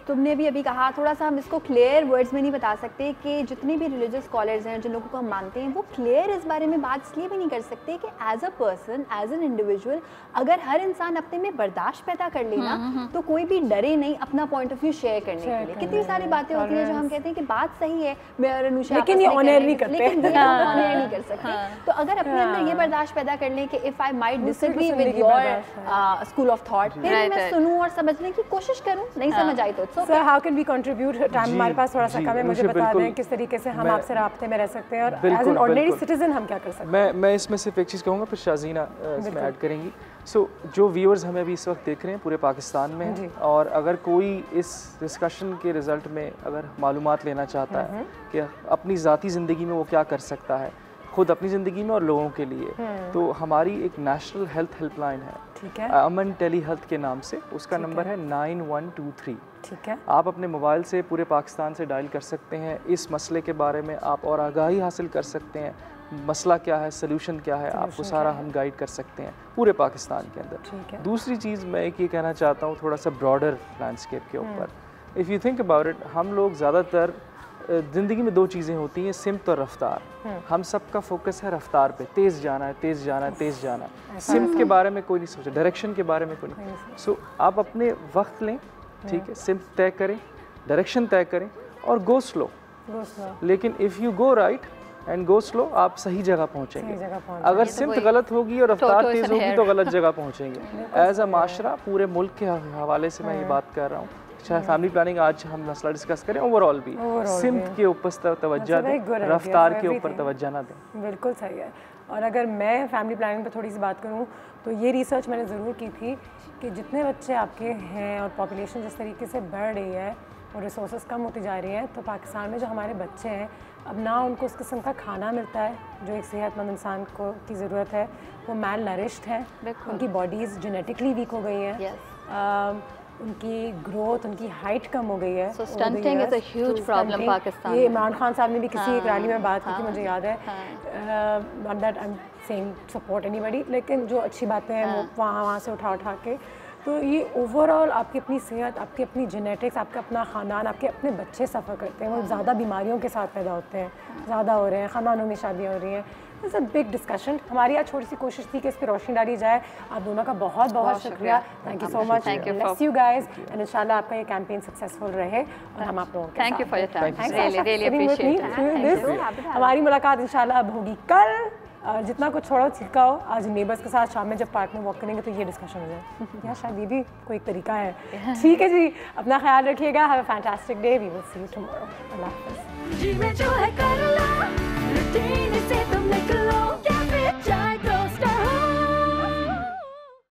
तुमने भी अभी कहा, थोड़ा सा हम इसको क्लियर वर्ड्स में नहीं बता सकते कि जितने भी रिलीजियस स्कॉलर्स हैं, जिन लोगों को हम मानते हैं, वो क्लियर इस बारे में बात इसलिए भी नहीं कर सकते कि as a person, as an individual, अगर हर इंसान अपने में बर्दाश्त पैदा कर लेना तो कोई भी डरे नहीं अपना पॉइंट ऑफ व्यू शेयर करने के लिए। कितनी सारी बातें होती हैं जो हम कहते हैं कि बात सही है, मैं और अनुषा लेकिन ये ऑनर नहीं करते, लेकिन ये ऑनर नहीं कर सकते। तो अगर अपने अंदर ये बर्दाश्त पैदा कर लें कि if I might disagree with your school of thought, फिर मैं सुनूं और समझने की कोशिश करूं, नहीं समझ आई तो sir how can we contribute? Time हमारे पास थोड़ा सा कम है, मुझे बता दें किस तरीके से हम आपसे राब्ते में रह सकते हैं और एज एन ऑर्डिनरी सिटीजन हम क्या कर सकते हैं। मैं इसमें सिर्फ एक चीज़ कहूँगा, फिर शाज़ीना इसमें ऐड करेंगी। सो जो व्यूअर्स हमें अभी इस वक्त देख रहे हैं पूरे पाकिस्तान में, और अगर कोई इस डिस्कशन के रिज़ल्ट में अगर मालूमात लेना चाहता है कि अपनी ज़ाती ज़िंदगी में वो क्या कर सकता है, खुद अपनी ज़िंदगी में और लोगों के लिए, तो हमारी एक नेशनल हेल्थ हेल्पलाइन है, ठीक है, अमन टेली हेल्थ के नाम से। उसका नंबर है 9123। ठीक है, आप अपने मोबाइल से पूरे पाकिस्तान से डायल कर सकते हैं। इस मसले के बारे में आप और आगाही हासिल कर सकते हैं, मसला क्या है, सोल्यूशन क्या है, आपको सारा हम गाइड कर सकते हैं पूरे पाकिस्तान के अंदर। दूसरी चीज़ मैं एक ये कहना चाहता हूँ थोड़ा सा ब्रॉडर लैंडस्केप के ऊपर, if you think about it, हम लोग ज़्यादातर ज़िंदगी में 2 चीज़ें होती हैं, सिमत और रफ्तार। हम सबका फोकस है रफ्तार पे, तेज़ जाना है, तेज़ जाना है, तेज़ जाना है। सिमत के बारे में कोई नहीं सोचे, डायरेक्शन के बारे में कोई नहीं। सो आप अपने वक्त लें, ठीक है, सिमत तय करें, डायरेक्शन तय करें और गो स्लो। लेकिन if you go right and go slow, आप सही जगह पहुँचेंगे। अगर सिमत गलत होगी और रफ्तार तेज़ होगी तो गलत जगह पहुँचेंगे। एज अ माशरा पूरे मुल्क के हवाले से मैं ये बात कर रहा हूँ, चाहे फैमिली प्लानिंग आज हम मसला डिस्कस करें, ओवरऑल भी सिमत के ऊपर तवज्जो दें, रफ्तार के ऊपर तवज्जो ना दें। बिल्कुल सही है। और अगर मैं फैमिली प्लानिंग पर थोड़ी सी बात करूँ तो ये रिसर्च मैंने ज़रूर की थी कि जितने बच्चे आपके हैं और पॉपुलेशन जिस तरीके से बढ़ रही है, और रिसोर्सेज कम होती जा रही हैं, तो पाकिस्तान में जो हमारे बच्चे हैं अब ना उनको उस किस्म का खाना मिलता है जो एक सेहतमंद इंसान को की ज़रूरत है, वो मैल नरिश्ड हैं, उनकी बॉडीज़ जेनेटिकली वीक हो गई हैं, उनकी ग्रोथ, उनकी हाइट कम हो गई है। So stunting is a huge problem Pakistan में। ये इमरान खान साहब ने भी किसी एक रैली में बात की थी, मुझे याद है। Not that I'm saying support anybody, लेकिन जो अच्छी बातें हैं वो वहाँ से उठा के, तो ये ओवरऑल आपकी अपनी सेहत, आपकी अपनी जेनेटिक्स, आपका अपना ख़ानदान, आपके अपने बच्चे सफ़र करते हैं, वो ज़्यादा बीमारियों के साथ पैदा होते हैं, ज़्यादा हो रहे हैं, ख़ानदानों में शादियाँ हो रही हैं। It's a big discussion. हमारी आज छोटी सी कोशिश थी कि इस पर रोशनी डाली जाए। आप दोनों का बहुत बहुत शुक्रिया, thank you so much, bless you guys, and इंशाल्लाह आपका ये कैंपेन सक्सेसफुल रहे और हम आप लोगों के thank you for your time, really appreciate. हमारी मुलाकात इंशाल्लाह अब होगी कल, और जितना कुछ छोड़ो छिड़का हो, आज नेबर्स के साथ शाम में जब पार्क में वॉक करेंगे तो ये डिस्कशन हो जाए, या शायद ये भी कोई तरीका है। ठीक है जी, अपना ख्याल रखिएगा, have a fantastic day, we will see you tomorrow, अल्लाह हाफ़िज़।